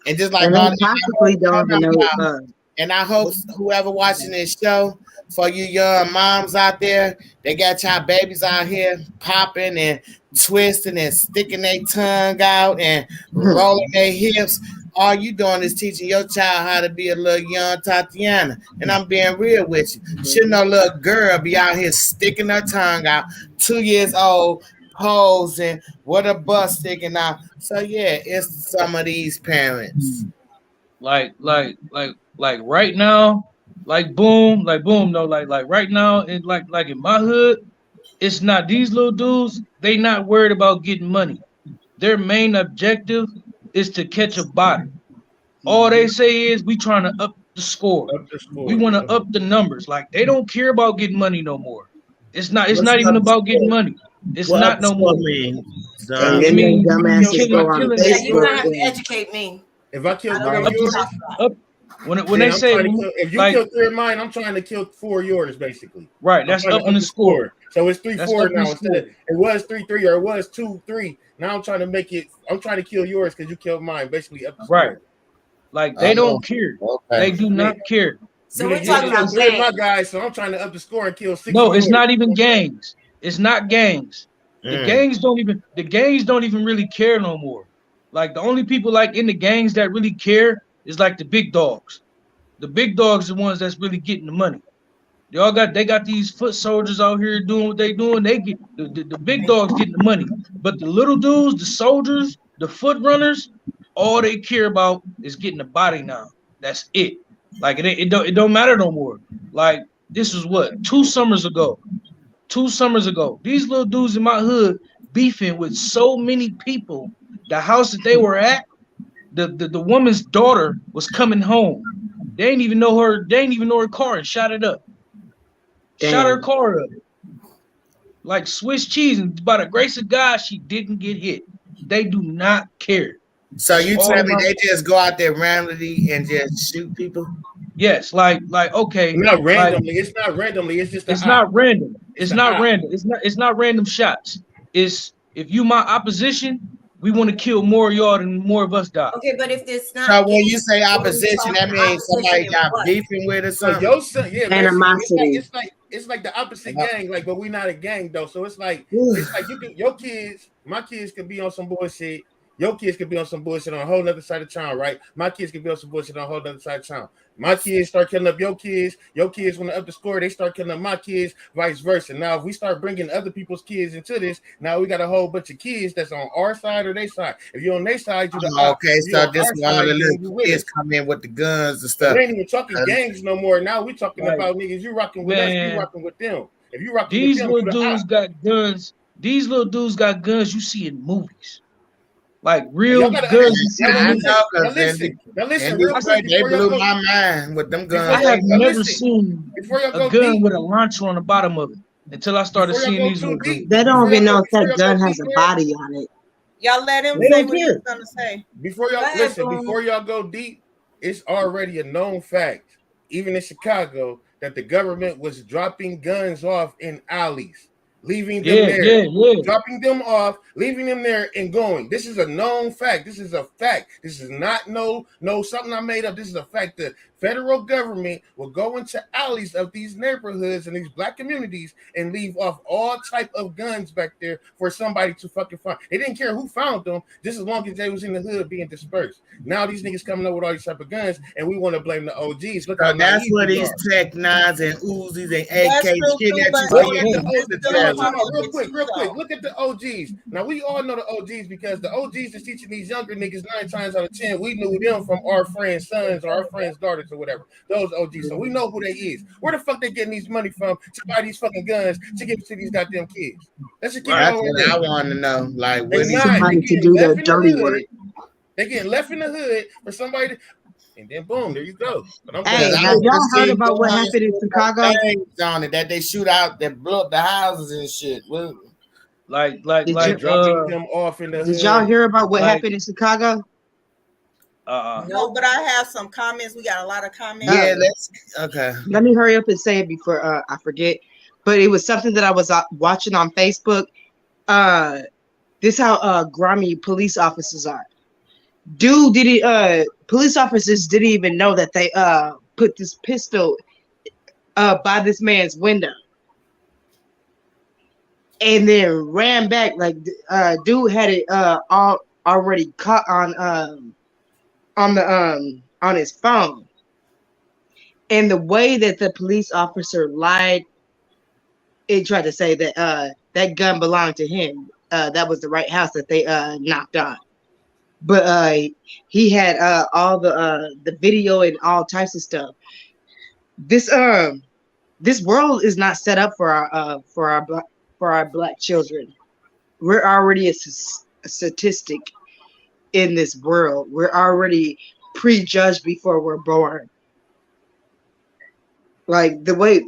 And just like
And
all
they possibly don't even know.
and I hope whoever watching this show, for you young moms out there, they got y'all babies out here popping and twisting and sticking their tongue out and rolling their hips. All you doing is teaching your child how to be a little young Tatiana. And I'm being real with you. Shouldn't no little girl be out here sticking her tongue out, 2 years old, posing with a butt sticking out. So yeah, it's some of these parents.
like right now, like boom, no, like right now, in like in my hood, it's not these little dudes, they not worried about getting money. Their main objective is to catch a body. All they say is we trying to up the score.
Up the score.
We want to up the numbers. Like they don't care about getting money no more. It's not
What's
even
up the
about getting
score?
money. It's
What
not
up
no
the
more.
score mean?
And
I
then
mean,
they dumbasses
killing-
go on
killing-
Yeah, you're gonna
Facebook.
have to
and-
educate me.
If I kill
I don't
three
know
of
what you're
yours,
talking about.
when
then
they
I'm
say
trying to kill, if you
like
kill 3 of mine, I'm trying to kill 4 of yours, basically.
right,
I'm
that's
trying to
up in the score.
So it's
That's
3-4
up in the
now. Instead of
score.
it was 3-3 or it was 2-3. Now I'm trying to make it. I'm trying to kill yours because you killed mine. Basically up the score.
Right. Like they don't care. They
Okay.
do not care.
So
You
we're
done
talking
killed
about
3 of my
gangs.
guys, so I'm trying to up the score and kill 6.
No,
of
it's
yours.
not even gangs. It's not gangs. The gangs don't even really care no more. Like the only people like in the gangs that really care is like the big dogs. The big dogs are the ones that's really getting the money. They got these foot soldiers out here doing what they doing. They get the big dogs getting the money. But the little dudes, the soldiers, the foot runners, all they care about is getting a body now. That's it. Like it don't matter no more. Like this was what 2 summers ago. 2 summers ago, these little dudes in my hood beefing with so many people. The house that they were at, the woman's daughter was coming home. They ain't even know her. They ain't even know her car and shot it up. Shot her
Damn.
car up like Swiss cheese, and by the grace of God, she didn't get hit. They do not care.
So you
All
tell me
my-
they just go out there randomly and just shoot people?
Yes, like okay,
Not
like
randomly. It's not randomly. It's just the
it's
op.
not random.
It's
It's
the
not
op.
random. It's not random shots. It's if you my opposition, we want to kill more of y'all than more of us die.
Okay, but if it's not
So when you
gang,
say
what are we
opposition, that
talking?
means somebody
Opposition in
got
what?
beefing with or
So
something.
your son, yeah, basically,
Animosity.
it's like the opposite
Yeah.
gang, like, but we not a gang though. So it's like you can your kids, my kids could be on some bullshit. Your kids could be on some bullshit on a whole nother side of town, right? My kids could be on some bullshit on a whole nother side of town. My kids start killing up your kids want to up the score, they start killing up my kids, vice versa. Now, if we start bringing other people's kids into this, now we got a whole bunch of kids that's on our side or their side. If you're on their side, you the op.
Okay,
If you
so
on
this
our
one of
side,
the
then you
little
with
kids
us.
come in with the guns and
So
stuff.
we ain't even talking gangs no more. Now we talking
Like,
about niggas. You rocking with us, we
man,
rocking with them. If you rocking with
these
them,
little
you the op.
dudes got guns. These little dudes got guns you see in movies. Like
And
real
y'all gotta
guns you see
understand.
in
I
movies.
know,
Now
because
listen,
in
real quick
Detroit, they
before y'all
blew
go.
my mind with them
Before
I
guns.
have
y'all
never
listen,
seen
before y'all
a
go
gun
deep,
with a launcher on the bottom of it until I started
before y'all
seeing
go
these
too
little
deep,
dudes.
They don't even know if
before
that
y'all go
gun has
deep,
a
man,
body on it.
Y'all let him
They
say
don't
what
care.
he's gonna say.
before
Go
y'all
ahead,
listen,
Boone.
before y'all go deep, it's already a known fact, even in Chicago, that the government was dropping guns off in alleys, leaving them there.
Yeah.
Dropping them off, leaving them there, and going. This is a known fact. This is a fact. This is not no something I made up. This is a fact. The federal government will go into alleys of these neighborhoods and these black communities and leave off all type of guns back there for somebody to fucking find. They didn't care who found them, just as long as they was in the hood being dispersed. Now these niggas coming up with all these type of guns, and we want to blame the OGs. Look how
So that's
naive
where
we
these
are.
Tech 9s and Uzis and
That's
AK
true
shit
too,
that
but
you
But
see
again,
at
Look
the
at the
there's
movie
still a
time
trailers.
out, real
target
quick.
too, though.
Look at the OGs. Now we all know the OGs because the OGs is teaching these younger niggas 9 times out of 10. We knew them from our friends' sons or our friends' daughters or whatever. Those OGs. So we know who they is. Where the fuck they getting these money from to buy these fucking guns to give to these goddamn kids? Let's just keep it
right.
That's
all
what I
there.
want to know. Like,
They
what these
not. They
Somebody to
getting
do
left
the
in the
dirty work.
hood. They getting left in the hood for somebody to, and then boom, there you go. But I'm
Hey,
Because
done.
I
have
want to
y'all heard
see
about what
guns
happened in
with
Chicago?
names on it that they shoot out, that blow up the houses and shit. Well,
Like
Did
By
you
dropping them off in the
did y'all
hood.
hear about what
like
happened in Chicago?
No, but I have some comments. We got a lot of comments.
yeah, let's. Okay.
Let me hurry up and say it before I forget. But it was something that I was watching on Facebook. This how grimy police officers are. Dude, police officers didn't even know that they put this pistol by this man's window, and then ran back. Like dude had it all already caught on his phone. And the way that the police officer lied, it tried to say that that gun belonged to him. That was the right house that they knocked on. But he had all the video and all types of stuff. This world is not set up for our black children. We're already a statistic in this world. We're already prejudged before we're born. Like the way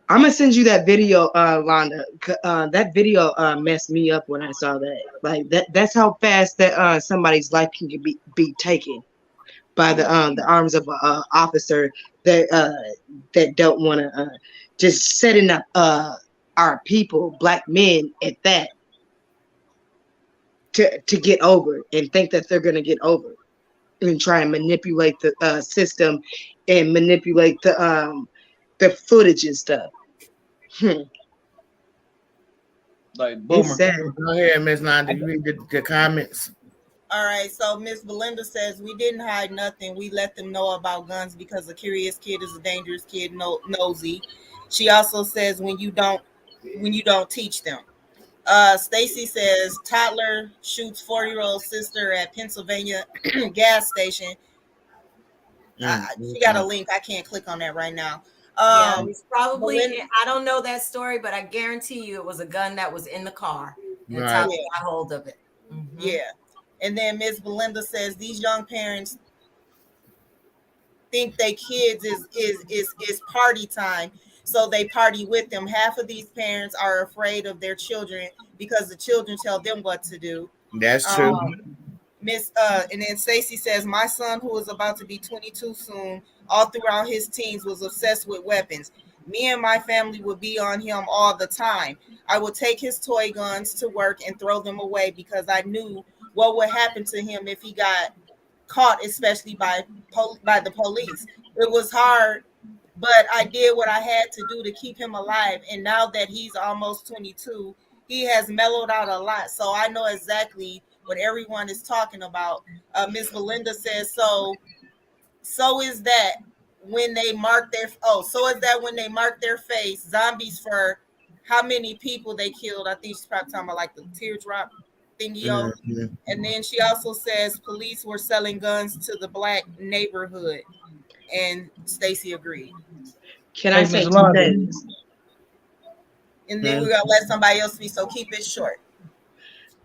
I'm gonna send you that video, Londa. That video messed me up when I saw that. Like that's how fast that somebody's life can be taken by the arms of a officer that don't want to just setting up our people, black men at that, to get over and think that they're gonna get over and try and manipulate the system and manipulate the footage and stuff.
like
It's
Boomer.
sad.
Go ahead, Miss Nanda. You read the comments.
All right, so Miss Belinda says we didn't hide nothing. We let them know about guns because a curious kid is a dangerous kid, nosy. She also says when you don't teach them. Stacy says toddler shoots 4-year-old sister at Pennsylvania gas station. She got a link. I can't click on that right now.
Yeah, it's probably.
Belinda-
I don't know that story, but I guarantee you it was a gun that was in the car. And
Right.
Tyler got hold of it. Mhm.
Yeah. And then Miss Belinda says these young parents think they kids is party time, so they party with them. Half of these parents are afraid of their children because the children tell them what to do.
That's true.
And then Stacey says my son, who is about to be 22 soon, all throughout his teens, was obsessed with weapons. Me and my family would be on him all the time. I would take his toy guns to work and throw them away because I knew what would happen to him if he got caught, especially by the police. It was hard, but I did what I had to do to keep him alive. And now that he's almost 22, he has mellowed out a lot. So I know exactly what everyone is talking about. Miss Belinda says, so is that when they mark their face zombies for how many people they killed. I think she's probably talking about like the teardrop thingy.
Mhm.
And then she also says police were selling guns to the black neighborhood. And Stacy agreed.
Can I
Hey,
say
Ms.
two
Londa.
things?
And then we're gonna let somebody else speak, so keep it short.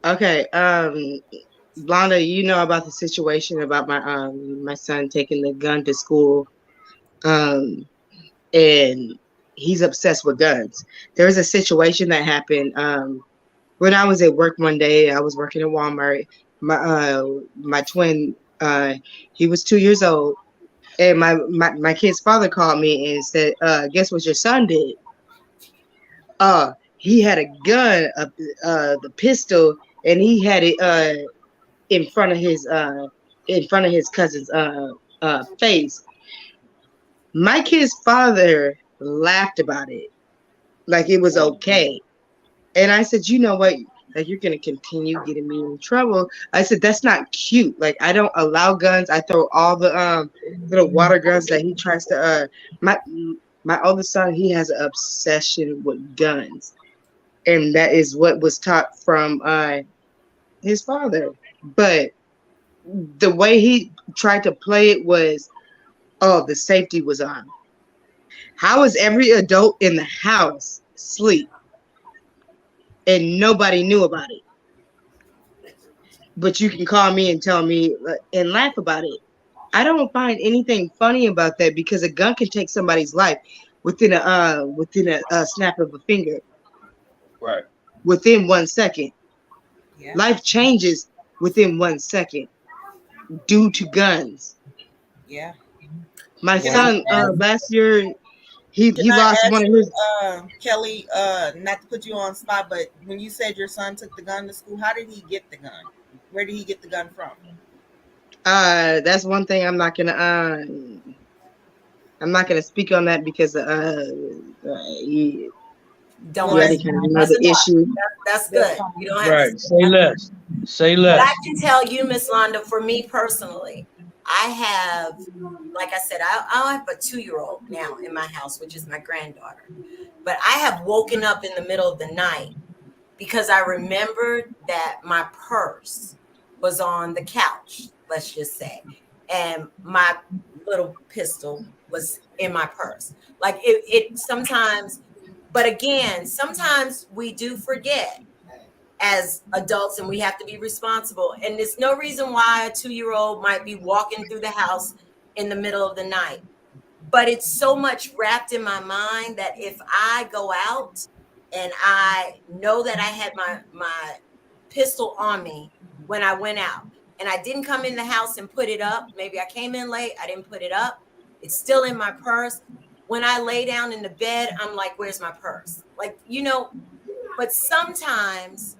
Okay, Londa, you know about the situation about my son taking the gun to school, and he's obsessed with guns. There was a situation that happened when I was at work one day. I was working at Walmart. My twin, he was 2 years old, and my kid's father called me and said, "Guess what your son did? He had a gun, the pistol, and he had it in front of his cousin's face." My kid's father laughed about it like it was okay. And I said, you know what? Like, you're gonna continue getting me in trouble. I said, that's not cute. Like, I don't allow guns. I throw all the little water guns that he tries to my oldest son, he has an obsession with guns. And that is what was taught from his father. But the way he tried to play it was, oh, the safety was on. How is every adult in the house asleep and nobody knew about it? But you can call me and tell me and laugh about it. I don't find anything funny about that because a gun can take somebody's life within a snap of a finger.
Right.
Within 1 second.
Yeah.
Life changes within 1 second due to guns.
Yeah.
My
Can
son last year he
Can I
lost
ask
one of
you,
his.
Kelly, not to put you on spot, but when you said your son took the gun to school, how did he get the gun? Where did he get the gun from?
That's one thing I'm not gonna speak on that because he
Don't
Well,
already
listen.
kind of know
That's
the
enough.
issue.
That's good. You don't have
Right.
to
Say less. Say
But
less.
I can tell you, Miss Londa, for me personally, I have, like I said, I have a 2-year-old now in my house, which is my granddaughter. But I have woken up in the middle of the night because I remembered that my purse was on the couch, let's just say, and my little pistol was in my purse. Like it sometimes, but again, sometimes we do forget as adults and we have to be responsible. And there's no reason why a 2-year-old might be walking through the house in the middle of the night. But it's so much wrapped in my mind that if I go out and I know that I had my pistol on me when I went out and I didn't come in the house and put it up, maybe I came in late, I didn't put it up, it's still in my purse. When I lay down in the bed, I'm like, where's my purse? Like, but sometimes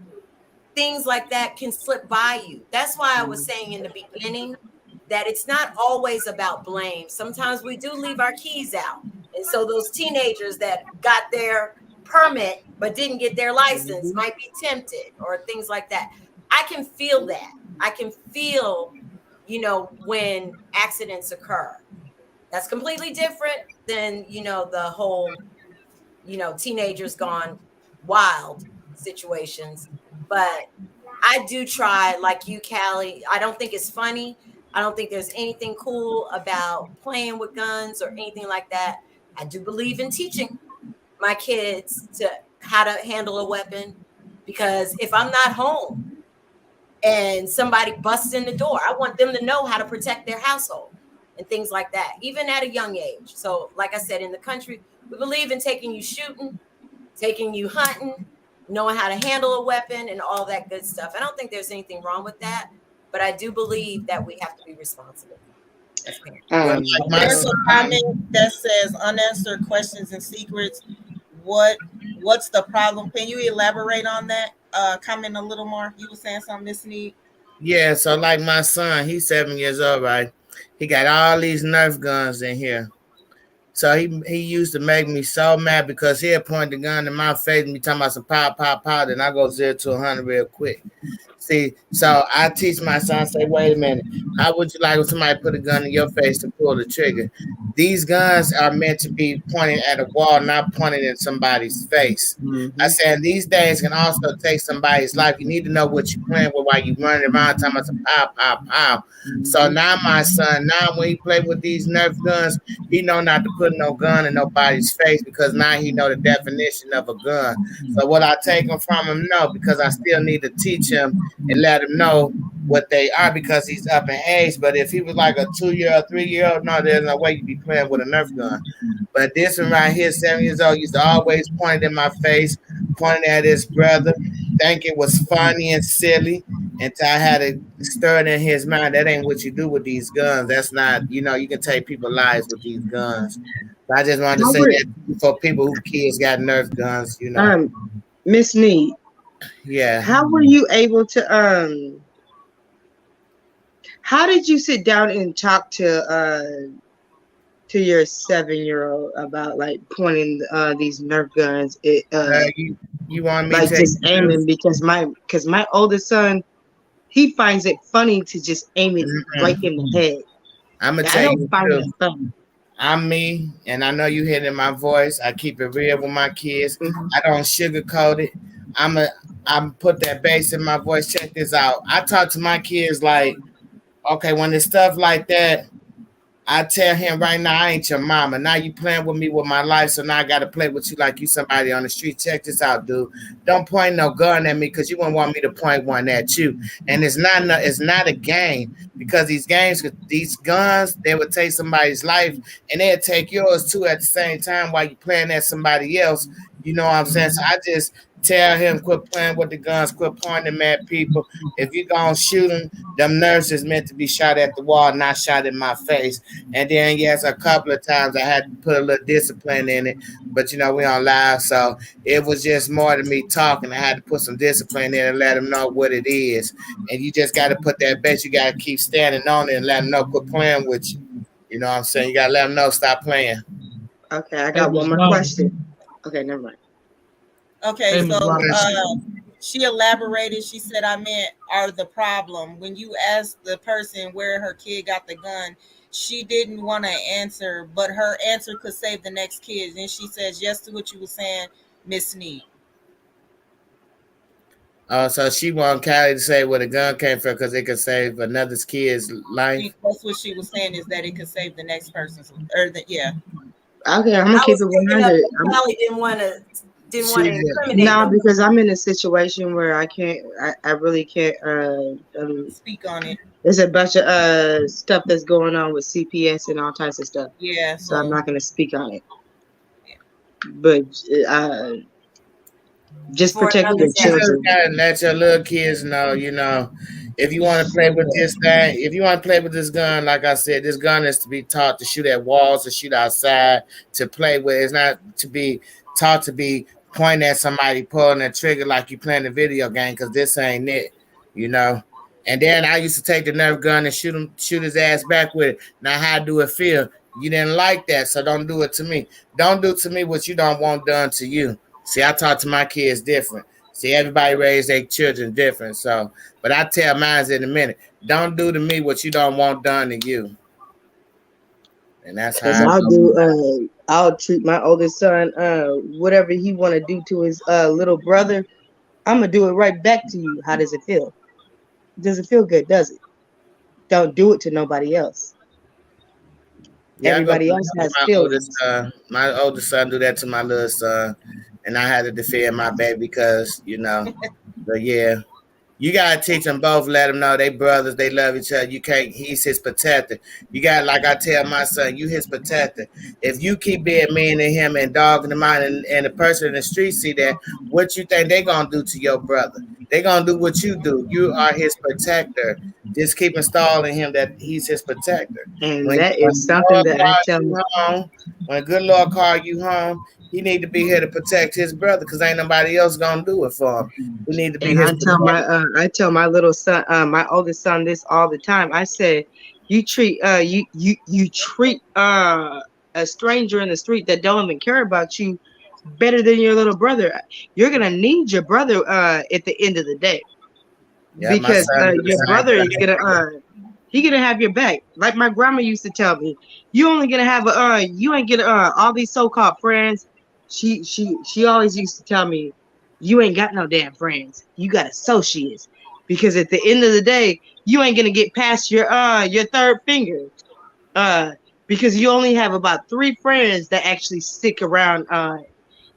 things like that can slip by you. That's why I was saying in the beginning that it's not always about blame. Sometimes we do leave our keys out. And so those teenagers that got their permit but didn't get their license might be tempted or things like that. I can feel that. I can feel, when accidents occur. That's completely different than, the whole, teenagers gone wild situations. But I do try, like you, Callie. I don't think it's funny. I don't think there's anything cool about playing with guns or anything like that. I do believe in teaching my kids to how to handle a weapon, because if I'm not home and somebody busts in the door, I want them to know how to protect their household and things like that, even at a young age. So, like I said, in the country, we believe in taking you shooting, taking you hunting, knowing how to handle a weapon and all that good stuff. I don't think there's anything wrong with that, but I do believe that we have to be responsible. as parents.
Well,
Um,
like my
There's
son,
a comment that says unanswered questions and secrets. What's the problem? Can you elaborate on that? Comment a little more. You were saying something, Miss Need.
yeah, so like my son, he's 7 years old, right? He got all these Nerf guns in here. So he used to make me so mad because he'd point the gun in my face and be talking about some pow, pow, pow, then I go 0 to 100 real quick. See, so I teach my son, say, wait a minute, how would you like if somebody put a gun in your face to pull the trigger? These guns are meant to be pointed at a wall, not pointed in somebody's face. I
mhm.
said these days can also take somebody's life. You need to know what you're playing with while you running around talking about some pow, pow, pow. So now my son, now when he play with these Nerf guns, he know not to put no gun in nobody's face because now he know the definition of a gun. So what I take him from him? No, because I still need to teach him and let him know what they are because he's up in age. But if he was like a 2 year old, 3 year old, no, there's no way you'd be playing with a Nerf gun. But this one right here, 7 years old, used to always point it in my face, pointing at his brother, think it was funny and silly. Until I had to stir it in his mind. That ain't what you do with these guns. That's not, you can take people's lives with these guns. But I just wanted to
How
say
were,
that for people who kids got Nerf guns.
Miss Need,
Yeah.
how were you able to how did you sit down and talk to your 7-year-old about like pointing these Nerf guns
You want me
like
to
just aiming because my oldest son, he finds it funny to just aim it right in the head.
I'm gonna
I
tell
don't
you
find
too.
it funny.
I'm me, and I know you hear it in my voice. I keep it real with my kids.
Mhm.
I don't sugarcoat it. I'm put that bass in my voice. Check this out. I talk to my kids like, okay, when there's stuff like that, I tell him right now, I ain't your mama. Now you playing with me with my life, so now I got to play with you like you somebody on the street. Check this out, dude. Don't point no gun at me because you wouldn't want me to point one at you. And it's not a game because these guns, they would take somebody's life and they'll take yours too at the same time while you playing at somebody else. You know what I'm saying? So I just tell him, quit playing with the guns, quit pointing them at people. If you gonna shoot them, them nerves is meant to be shot at the wall, not shot in my face. And then yes, a couple of times I had to put a little discipline in it, but we on live, so it was just more than me talking. I had to put some discipline in and let them know what it is. And you just got to put that base. You got to keep standing on it and let them know quit playing with you. You know what I'm saying? You got to let them know stop playing.
Okay, I got one more question. Okay, never mind.
Okay,
Hey,
so
Ms.
she elaborated. She said, "I meant are the problem when you asked the person where her kid got the gun." She didn't want to answer, but her answer could save the next kid. And she says yes to what you were saying, Miss Need.
So she want Callie to say where the gun came from because it could save another kid's life.
That's what she was saying, is that it could save the next person's, yeah.
Okay, I'm gonna
I
keep
was
it
picking up
100.
that Kelly didn't want to incriminate
No,
them.
because I'm in a situation where I really can't.
Speak on it.
There's a bunch of stuff that's going on with CPS and all types of stuff.
Yeah.
So I'm not gonna speak on it. But just
For
protect
another
your
day.
children.
Let your little kids know, if you want to play with this thing, if you want to play with this gun, like I said, this gun is to be taught to shoot at walls, to shoot outside, to play with. It's not to be taught to be pointing at somebody, pulling a trigger like you playing a video game, because this ain't it, And then I used to take the Nerf gun and shoot his ass back with it. Now, how do it feel? You didn't like that, so don't do it to me. Don't do to me what you don't want done to you. See, I talk to my kids different. See, everybody raise their children different. So, but I tell mine in a minute. Don't do to me what you don't want done to you. And that's how
I'll treat my oldest son whatever he want to do to his little brother. I'm gonna do it right back to you. How does it feel? Does it feel good? Does it? Don't do it to nobody else. Everybody else has feelings.
My oldest son do that to my little son, and I had to defend my baby because, but yeah, You gotta teach them both. Let them know they brothers. They love each other. You can't. He's his protector. You got, like I tell my son, you his protector. If you keep being mean to him and dogging him out, and the person in the street see that, what you think they gonna do to your brother? They gonna do what you do. You are his protector. Just keep installing him that he's his protector.
And that is something that I tell
you home, when a good Lord call you home, he need to be here to protect his brother, because ain't nobody else gonna do it for him. We need to be
and
his
I tell my little son, my oldest son, this all the time. I said, you treat you treat a stranger in the street that don't even care about you better than your little brother. You're gonna need your brother at the end of the day, because your brother is gonna he gonna have your back. Like my grandma used to tell me, you only gonna have you ain't gonna all these so-called friends. She always used to tell me, you ain't got no damn friends. You got associates. Because at the end of the day, you ain't gonna get past your third finger. Because you only have about 3 friends that actually stick around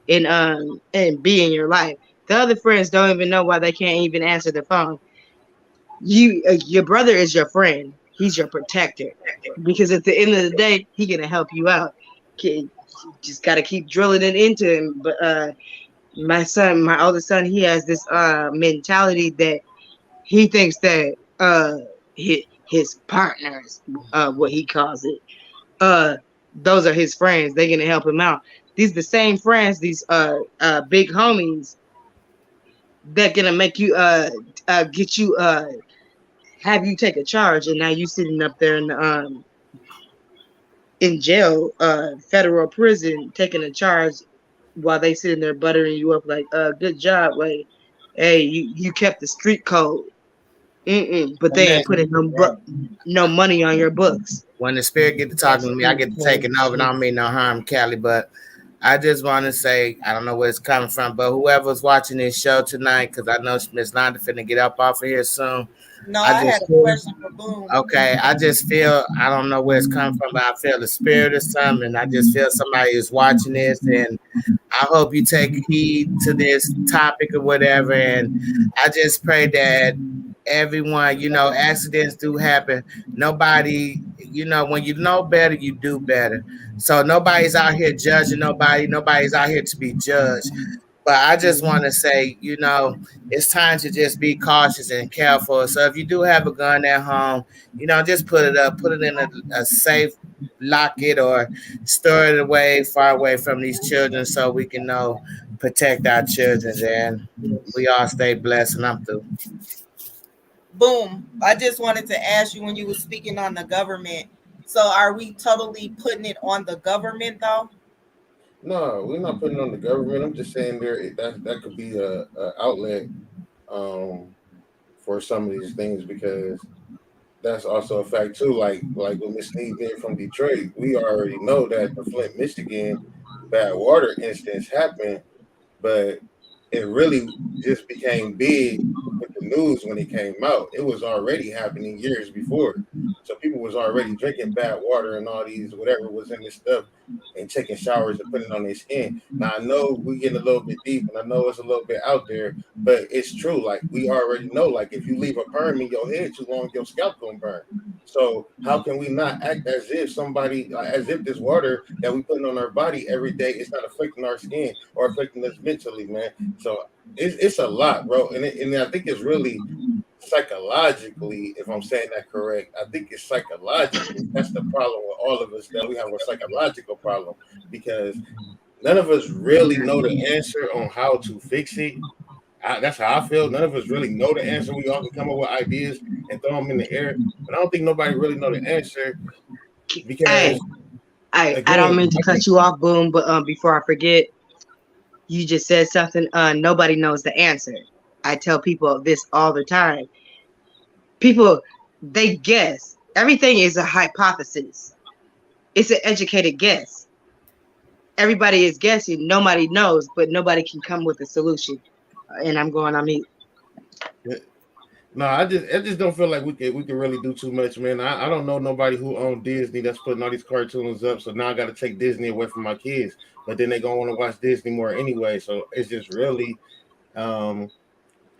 and be in your life. The other friends don't even know why they can't even answer the phone. Your brother is your friend. He's your protector. Because at the end of the day, he gonna help you out. You just gotta keep drilling it into him. But my son, my oldest son, he has this mentality that he thinks that his partners, what he calls it, those are his friends. They're gonna help him out. These the same friends, these big homies that gonna make you get you have you take a charge, and now you sitting up there in jail, federal prison, taking a charge while they sitting there buttering you up like, good job, like, hey, you kept the street code. But they ain't putting no money on your books.
When the spirit get to talking to me, I get to taking over. And I don't mean no harm, Callie, but I just want to say, I don't know where it's coming from, but whoever's watching this show tonight, because I know Miss Londa finna get up off of here soon.
No, I had a question for Boom.
Okay, I just feel, I don't know where it's coming from, but I feel the spirit of something, and I just feel somebody is watching this, and I hope you take heed to this topic or whatever, and I just pray that everyone, accidents do happen. Nobody, when you know better, you do better. So nobody's out here judging nobody. Nobody's out here to be judged. But I just want to say, it's time to just be cautious and careful. So if you do have a gun at home, just put it up, put it in a safe, lock it, or store it away, far away from these children, so we can protect our children. And we all stay blessed. And I'm through.
Boom. I just wanted to ask you, when you were speaking on the government, so are we totally putting it on the government though?
No, we're not putting it on the government. I'm just saying that could be a outlet for some of these things, because that's also a fact too. Like what Miss Lee did from Detroit, we already know that the Flint, Michigan bad water instance happened, but it really just became big with the news when it came out. It was already happening years before. So people was already drinking bad water and all these, whatever was in this stuff, and taking showers and putting it on their skin. Now, I know we getting a little bit deep, and I know it's a little bit out there, but it's true. Like, we already know, like, if you leave a perm in your head too long, your scalp gonna burn. So how can we not act as if this water that we putting on our body every day is not affecting our skin or affecting us mentally, man? So it's a lot, bro. And I think it's really psychologically, if I'm saying that correct, I think it's psychologically. That's the problem with all of us, that we have a psychological problem, because none of us really know the answer on how to fix it. That's how I feel. None of us really know the answer. We all can come up with ideas and throw them in the air, but I don't think nobody really know the answer, because
I don't mean to cut you off, Boom, but before I forget, you just said something. Nobody knows the answer. I tell people this all the time. People, they guess. Everything is a hypothesis. It's an educated guess. Everybody is guessing. Nobody knows, but nobody can come with a solution. And I'm going on mute.
No, I just don't feel like we can really do too much, man. I don't know nobody who owns Disney that's putting all these cartoons up. So now I got to take Disney away from my kids, but then they gonna want to watch Disney more anyway. So it's just really,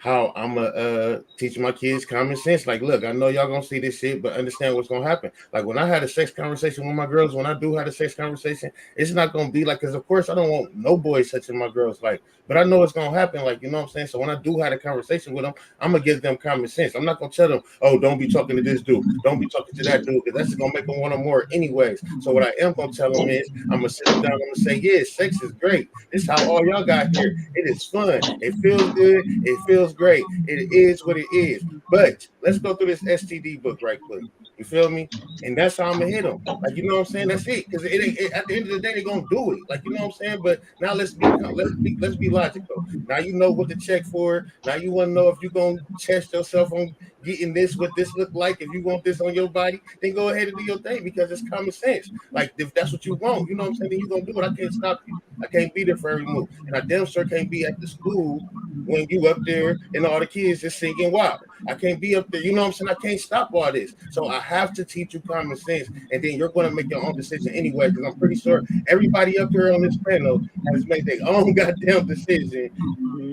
how I'm gonna teach my kids common sense. Like, look, I know y'all gonna see this shit, but understand what's gonna happen. Like when I had a sex conversation with my girls, when I do have a sex conversation, it's not gonna be like, because of course I don't want no boys touching my girls, like, but I know it's gonna happen, like, you know what I'm saying? So when I do have a conversation with them, I'm gonna give them common sense. I'm not gonna tell them, oh, don't be talking to this dude, don't be talking to that dude, because that's gonna make them want them more anyways. So what I am gonna tell them is, I'm gonna sit them down, I'm gonna say, yeah, sex is great. This is how all y'all got here. It is fun. It feels good. It feels great. It is what it is. But let's go through this STD book right quick. You feel me? And that's how I'm gonna hit them. Like, you know what I'm saying? That's it. Because at the end of the day, they're gonna do it. Like, you know what I'm saying? But now let's be logical. Now you know what to check for. Now you want to know if you're gonna test yourself on getting this, what this look like. If you want this on your body, then go ahead and do your thing, because it's common sense. Like, if that's what you want, you know what I'm saying, then you're gonna do it. I can't stop you. I can't be there for every move. And I damn sure can't be at the school when you up there and all the kids just singing wild. I can't be up there, you know what I'm saying? I can't stop all this. So I have to teach you common sense, and then you're going to make your own decision anyway, because I'm pretty sure everybody up here on this panel has made their own goddamn decision,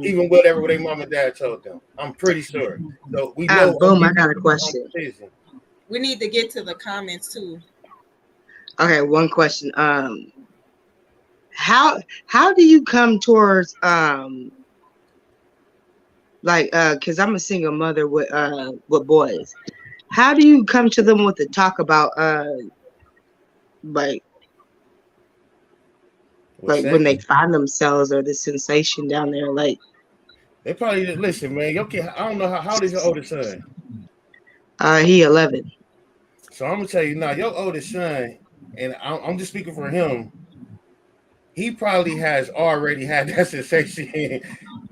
even whatever their mom and dad told them. I'm pretty sure. So we know.
Boom, I got a question.
We need to get to the comments too.
Okay, one question. How do you come towards because I'm a single mother with boys. How do you come to them with the talk about like when they find themselves, or the sensation down there? Like,
they probably listen, man. Your kid, I don't know how old is your oldest son?
He 11.
So I'm gonna tell you now, your oldest son, and I'm just speaking for him. He probably has already had that sensation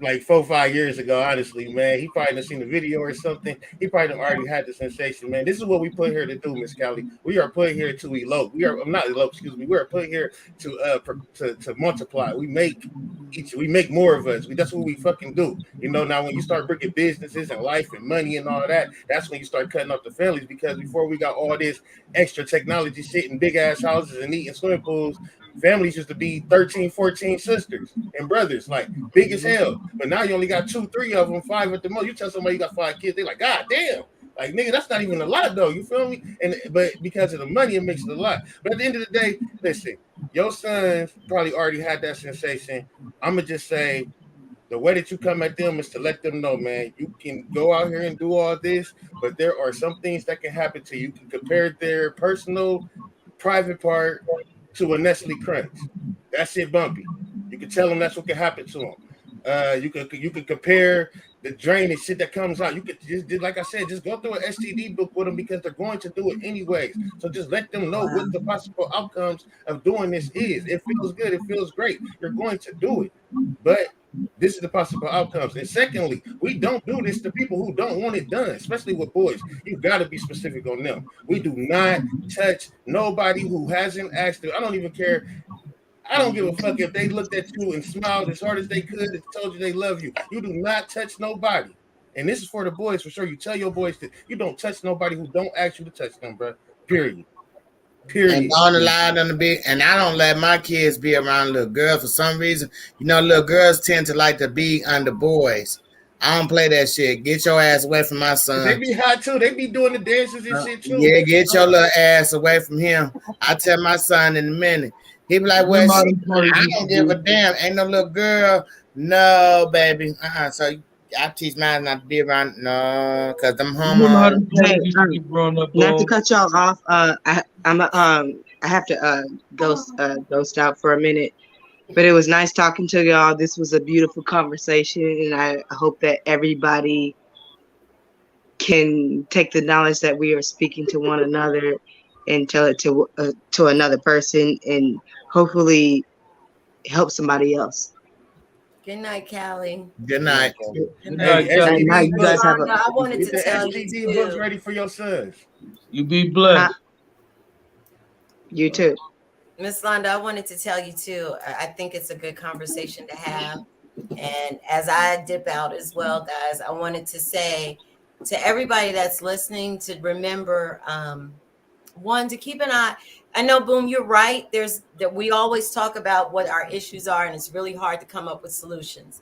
like 4 or 5 years ago, honestly, man. He probably done seen the video or something. He probably done already had the sensation, man. This is what we put here to do, Miss Callie. We are put here to elope. We are not elope, excuse me. We are put here to multiply. We make more of us. That's what we fucking do. You know, now when you start bringing businesses and life and money and all that, that's when you start cutting off the families, because before we got all this extra technology shit in big ass houses and eating swimming pools, families used to be 13, 14 sisters and brothers, like big as hell. But now you only got 2, 3 of them, 5 at the most. You tell somebody you got 5 kids, they're like, God damn. Like, nigga, that's not even a lot though. You feel me? But because of the money, it makes it a lot. But at the end of the day, listen, your sons probably already had that sensation. I'ma just say, the way that you come at them is to let them know, man, you can go out here and do all this, but there are some things that can happen to you. You can compare their personal, private part to a Nestle Crunch. That shit bumpy. You can tell them that's what can happen to them. You could compare the drainage shit that comes out. You could just, like I said, just go through an STD book with them, because they're going to do it anyways. So just let them know what the possible outcomes of doing this is. It feels good. It feels great. You're going to do it. But this is the possible outcomes. And secondly, we don't do this to people who don't want it done, especially with boys. You got to be specific on them. We do not touch nobody who hasn't asked to. I don't even care. I don't give a fuck if they looked at you and smiled as hard as they could and told you they love you. You do not touch nobody. And this is for the boys for sure. You tell your boys that you don't touch nobody who don't ask you to touch them, bro. Period.
And don't allow them to be, and I don't let my kids be around little girls for some reason. You know, little girls tend to like to be under boys. I don't play that shit. Get your ass away from my son.
They be hot too. They be doing the dances and shit too.
Yeah, get your little ass away from him. I tell my son in a minute. He be like, well, I don't give a damn. Ain't no little girl. No, baby. So I teach mine not to be around. No, because them hormones.
Not to cut y'all off. I have to ghost out for a minute. But it was nice talking to y'all. This was a beautiful conversation, and I hope that everybody can take the knowledge that we are speaking to one another and tell it to another person, and hopefully help somebody else.
Good night, Callie.
Good night.
Good night.
You guys have
I wanted to tell you
too. Books ready for your sons.
You be blessed.
You too.
Miss Londa, I wanted to tell you too, I think it's a good conversation to have. And as I dip out as well, guys, I wanted to say to everybody that's listening to remember, one, to keep an eye. I know, Boom, you're right. We always talk about what our issues are, and it's really hard to come up with solutions.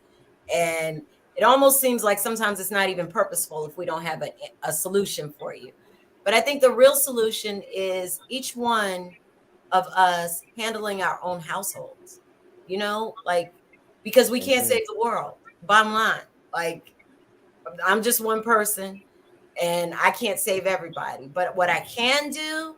And It almost seems like sometimes it's not even purposeful if we don't have a solution for you. But I think the real solution is each one of us handling our own households, you know, like, because we can't save the world. Bottom line, like, I'm just one person and I can't save everybody. But what I can do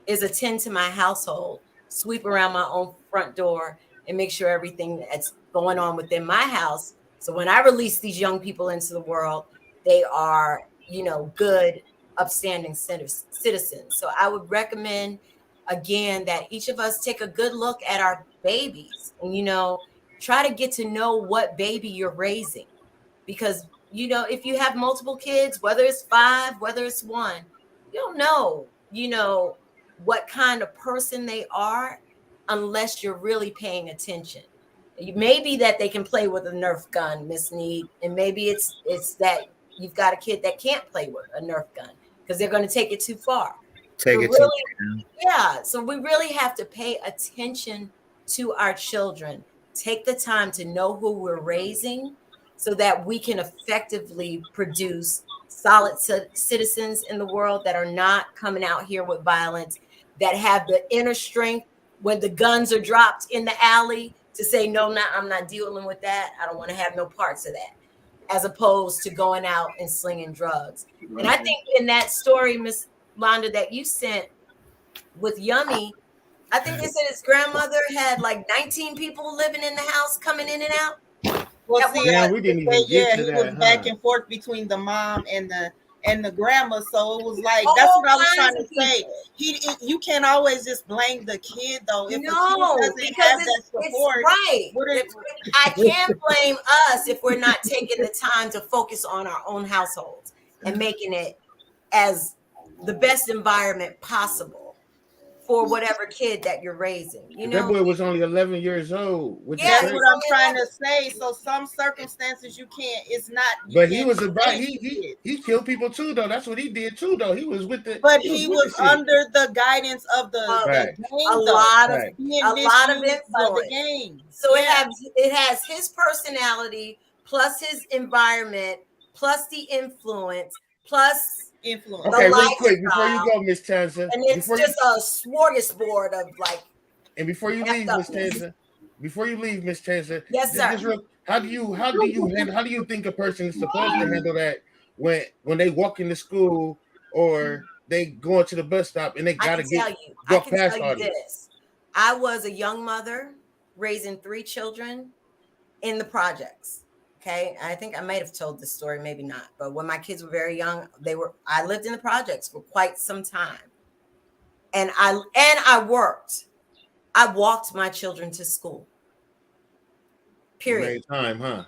is attend to my household, sweep around my own front door, and make sure everything that's going on within my house. So when I release these young people into the world, they are, you know, good, upstanding citizens. So I would recommend, again, that each of us take a good look at our babies and, you know, try to get to know what baby you're raising. Because, you know, if you have multiple kids, whether it's 5, whether it's 1, you don't know, you know, what kind of person they are unless you're really paying attention. Maybe that they can play with a Nerf gun, Miss Need, and maybe it's that you've got a kid that can't play with a Nerf gun because they're going to take it too far.
Take
But
it
really, yeah. So we really have to pay attention to our children. Take the time to know who we're raising so that we can effectively produce solid citizens in the world that are not coming out here with violence, that have the inner strength when the guns are dropped in the alley to say, no, I'm not dealing with that. I don't want to have no parts of that, as opposed to going out and slinging drugs. And I think in that story, Miss Londa, that you sent with Yummy, I think they said his grandmother had like 19 people living in the house, coming in and out.
Well,
That
see,
Yeah,
I-
we didn't even get to
he
that,
was back
huh?
and forth between the mom and the grandma. So it was like that's what I was trying to say. You can't always just blame the kid though. If
No,
the kid doesn't
because
have that
it's
support,
right.
what is-
I can't blame us if we're not taking the time to focus on our own households and making it as the best environment possible for whatever kid that you're raising. You
That
know,
boy was only 11 years old. Which
Yeah,
is
that's
crazy.
what I'm trying to say. So some circumstances you can't. It's not. you
But he
can't
was about
blame the
he
kid.
he killed people too though. That's what he did too though. He was with the
But
he
he
with
was
the shit.
under the guidance of the
Right.
gang,
a
though.
lot of
Right.
Being
a lot of
misused by the
influence.
gang.
So
Yeah.
it has his personality plus his environment plus the influence plus
Influence.
Okay,
the
really quick before you
lifestyle.
go, Miss Tanza.
And it's
Before
just a smorgasbord of like,
and before you leave, Miss Tanza. Before you leave, Miss Tanza.
yes, sir.
How do you think a person is supposed to handle that when they walk into school or they go into the bus stop and they
I
gotta
can tell
get
you,
go
I can
past
tell
all
you
this?
this. I was a young mother raising 3 children in the projects. Okay. I think I might have told this story, maybe not. But when my kids were very young, I lived in the projects for quite some time. And I worked. I walked my children to school. Period.
Made time, huh?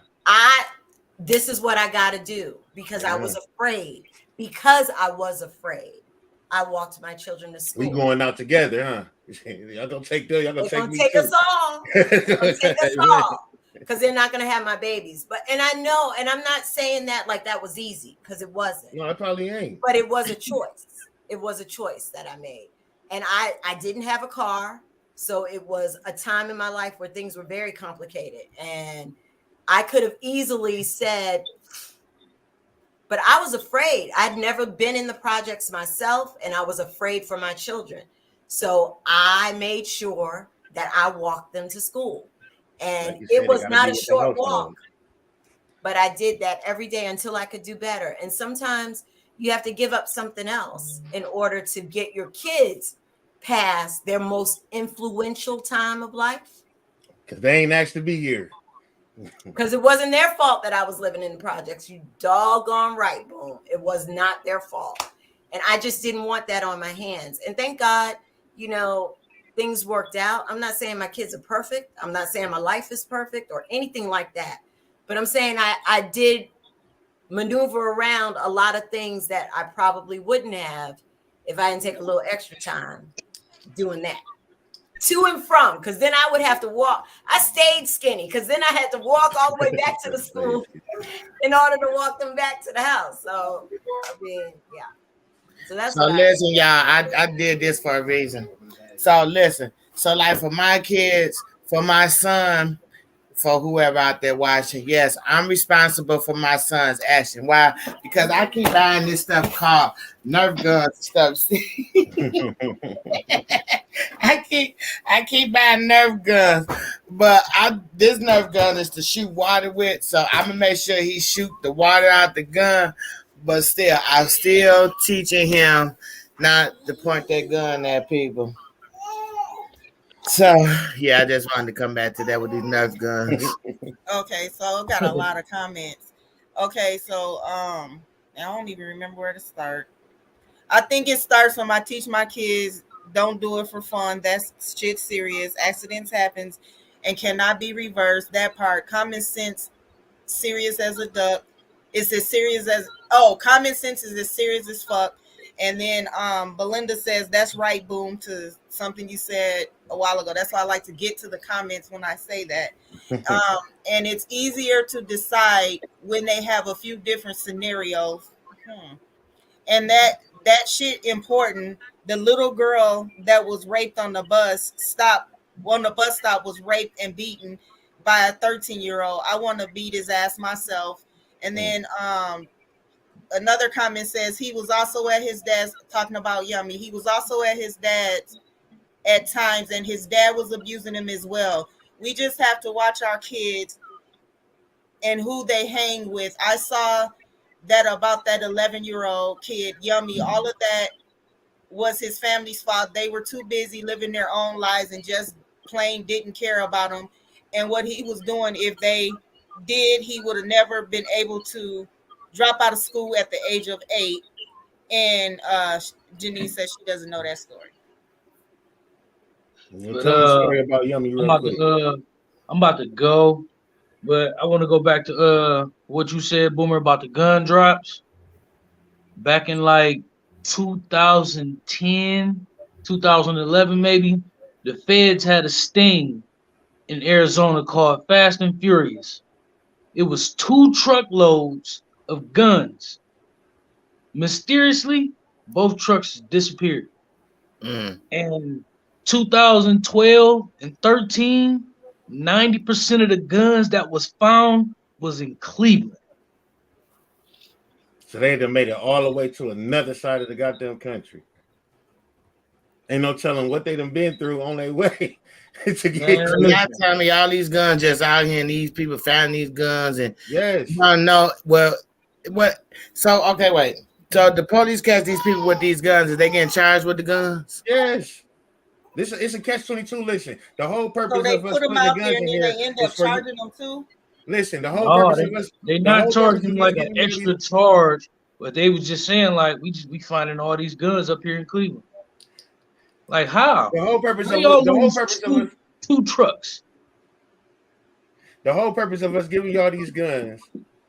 This is what I got to do because I was afraid. Because I was afraid, I walked my children to school.
We going out together, huh? Y'all gonna take them. Y'all gonna
They're
take
gonna
me
take
too.
us all. They're gonna take us all because they're not gonna have my babies. And I know, and I'm not saying that like that was easy because it wasn't.
No, it probably ain't.
But it was a choice. It was a choice that I made, and I didn't have a car, so it was a time in my life where things were very complicated, and I could have easily said. But I was afraid. I'd never been in the projects myself, and I was afraid for my children. So I made sure that I walked them to school. And
Like you said,
it was
they gotta
not
be
a
with the
short
household.
walk, but I did that every day until I could do better. And sometimes you have to give up something else in order to get your kids past their most influential time of life.
Because they ain't asked to be here.
Because it wasn't their fault that I was living in the projects. You doggone right, boom. It was not their fault. And I just didn't want that on my hands. And thank God, you know, things worked out. I'm not saying my kids are perfect. I'm not saying my life is perfect or anything like that. But I'm saying I did maneuver around a lot of things that I probably wouldn't have if I didn't take a little extra time doing that. To and from, because then I would have to walk. I stayed skinny because then I had to walk all the way back to the school in order to walk them back to the house. So, I mean, yeah. So that's
So
what
listen, y'all, I did this for a reason. So listen, so like for my kids, for my son, for whoever out there watching. Yes, I'm responsible for my son's action. Why? Because I keep buying this stuff called Nerf guns stuff. I keep buying Nerf guns, but this Nerf gun is to shoot water with, so I'm gonna make sure he shoot the water out the gun. But still, I'm still teaching him not to point that gun at people. So yeah, I just wanted to come back to that with these Nerf guns.
Okay, so I got a lot of comments. Okay, so I don't even remember where to start. I think it starts when I teach my kids don't do it for fun. That's shit serious. Accidents happens and cannot be reversed. That part. Common sense, serious as a duck. It's as serious as common sense is as serious as fuck. And then Belinda says, that's right, Boom, to something you said a while ago. That's why I like to get to the comments when I say that. And it's easier to decide when they have a few different scenarios. And that shit important. The little girl that was raped on the bus stop was raped and beaten by a 13-year-old. I want to beat his ass myself. And then another comment says he was also at his dad's, talking about Yummy. He was also at his dad's at times, and his dad was abusing him as well. We just have to watch our kids and who they hang with. I saw that about that 11-year-old kid, Yummy. All of that was his family's fault. They were too busy living their own lives and just plain didn't care about him. And what he was doing, if they did, he would have never been able to drop out of school at the age of 8. And Janine says she doesn't know that story.
Tell me a story about Yummy real quick.
I'm about to go, but I want to go back to what you said, Boomer, about the gun drops. Back in like 2010, 2011 maybe, the feds had a sting in Arizona called Fast and Furious. It was 2 truckloads of guns. Mysteriously, both trucks disappeared. And 2012 and 13, 90% of the guns that was found was in Cleveland.
So they done made it all the way to another side of the goddamn country. Ain't no telling what they done been through on their way to get.
Y'all tell me all these guns just out here, and these people found these guns, and
yes,
I know. Well, what? So okay, wait. So the police catch these people with these guns. Is they getting charged with the guns?
Yes. It's a catch-22. Listen, the whole purpose
So they
of us
put them
putting the
out
guns
there
in
and then
here
they end
is
up
for
charging them too.
Listen, the whole purpose of us.
They not charging like an extra charge, but they was just saying like we finding all these guns up here in Cleveland. Like how?
The whole purpose of
two trucks.
The whole purpose of us giving y'all these guns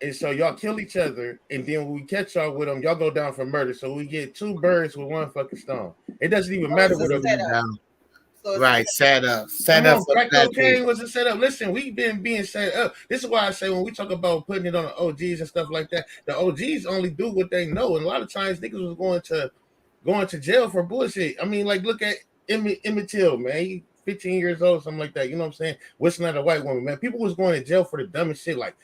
is so y'all kill each other, and then when we catch y'all with them, y'all go down for murder. So we get 2 birds with 1 fucking stone. It doesn't even matter what
down. Right, set up.
Crack cocaine was a setup. Listen, we've been being set up. This is why I say when we talk about putting it on the OGs and stuff like that, the OGs only do what they know, and a lot of times niggas was going to jail for bullshit. I mean, like look at Emmett Till, man. He 15 years old, something like that. You know what I'm saying? What's not a white woman, man? People was going to jail for the dumbest shit, like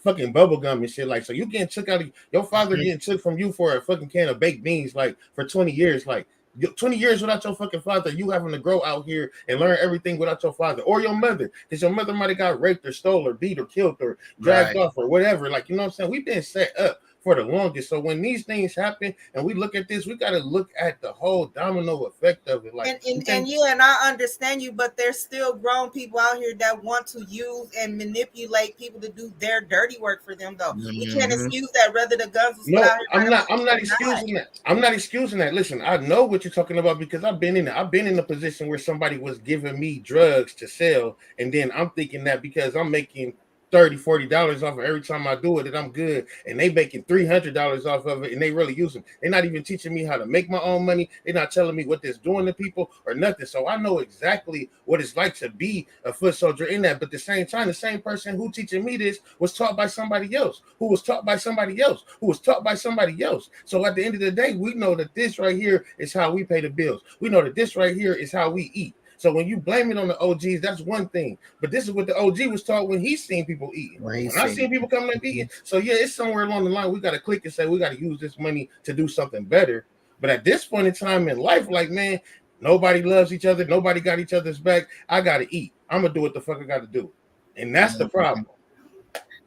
fucking bubble gum and shit. Like, so you getting took out of your father getting took from you for a fucking can of baked beans, like for 20 years, like. 20 years without your fucking father, you having to grow out here and learn everything without your father or your mother, because your mother might have got raped or stole or beat or killed or dragged off or whatever. Like, you know what I'm saying? We've been set up for the longest. So when these things happen and we look at this, we got to look at the whole domino effect of it. Like,
and I understand you, but there's still grown people out here that want to use and manipulate people to do their dirty work for them, though. We can't excuse that. Rather the guns was out here.
I'm not excusing that. I'm not excusing that. Listen, I know what you're talking about because I've been in it. I've been in a position where somebody was giving me drugs to sell, and then I'm thinking that because I'm making $30-$40 off of every time I do it, that I'm good, and they making $300 off of it, and they really use them. They're not even teaching me how to make my own money. They're not telling me what this doing to people or nothing. So I know exactly what it's like to be a foot soldier in that. But at the same time, the same person who teaching me this was taught by somebody else, who was taught by somebody else, who was taught by somebody else. So at the end of the day, we know that this right here is how we pay the bills. We know that this right here is how we eat. So when you blame it on the OGs, that's one thing. But this is what the OG was taught when he seen people eating. When I seen people coming up eating. So yeah, it's somewhere along the line we got to click and say we got to use this money to do something better. But at this point in time in life, like, man, nobody loves each other. Nobody got each other's back. I got to eat. I'm going to do what the fuck I got to do. And that's the problem.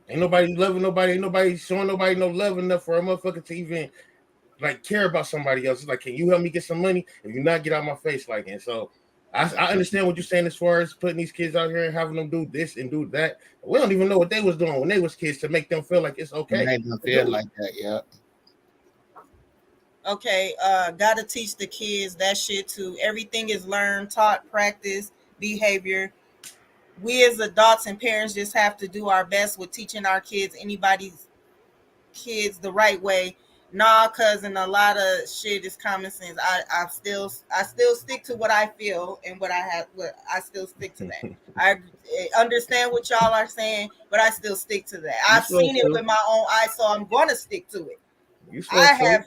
Ain't nobody loving nobody. Ain't nobody showing nobody no love enough for a motherfucker to even like care about somebody else. It's like, can you help me get some money? If you not, get out my face. Like, and so I understand what you're saying as far as putting these kids out here and having them do this and do that. We don't even know what they was doing when they was kids to make them feel like it's okay.
Make them feel like that, yeah.
Okay, gotta teach the kids that shit too. Everything is learned, taught, practice, behavior. We as adults and parents just have to do our best with teaching our kids, anybody's kids, the right way. Nah, cousin, a lot of shit is common sense. I still stick to what I feel and what I have. I still stick to that. I understand what y'all are saying, but I still stick to that. I've seen it with my own eyes, so I'm gonna stick to it. I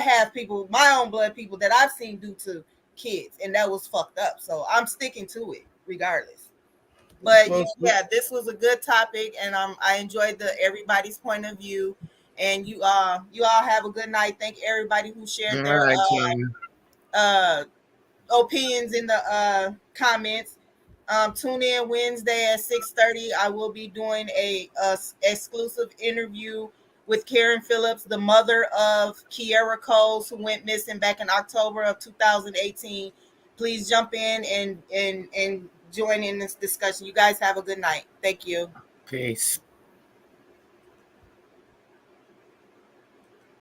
have people, my own blood people, that I've seen do to kids, and that was fucked up. So I'm sticking to it regardless. But yeah, this was a good topic, and I enjoyed everybody's point of view. And you all have a good night. Thank everybody who shared their opinions in the comments. Tune in Wednesday at 6:30. I will be doing a exclusive interview with Karen Phillips, the mother of Kiera Coles, who went missing back in October of 2018. Please jump in and join in this discussion. You guys have a good night. Thank you.
Peace.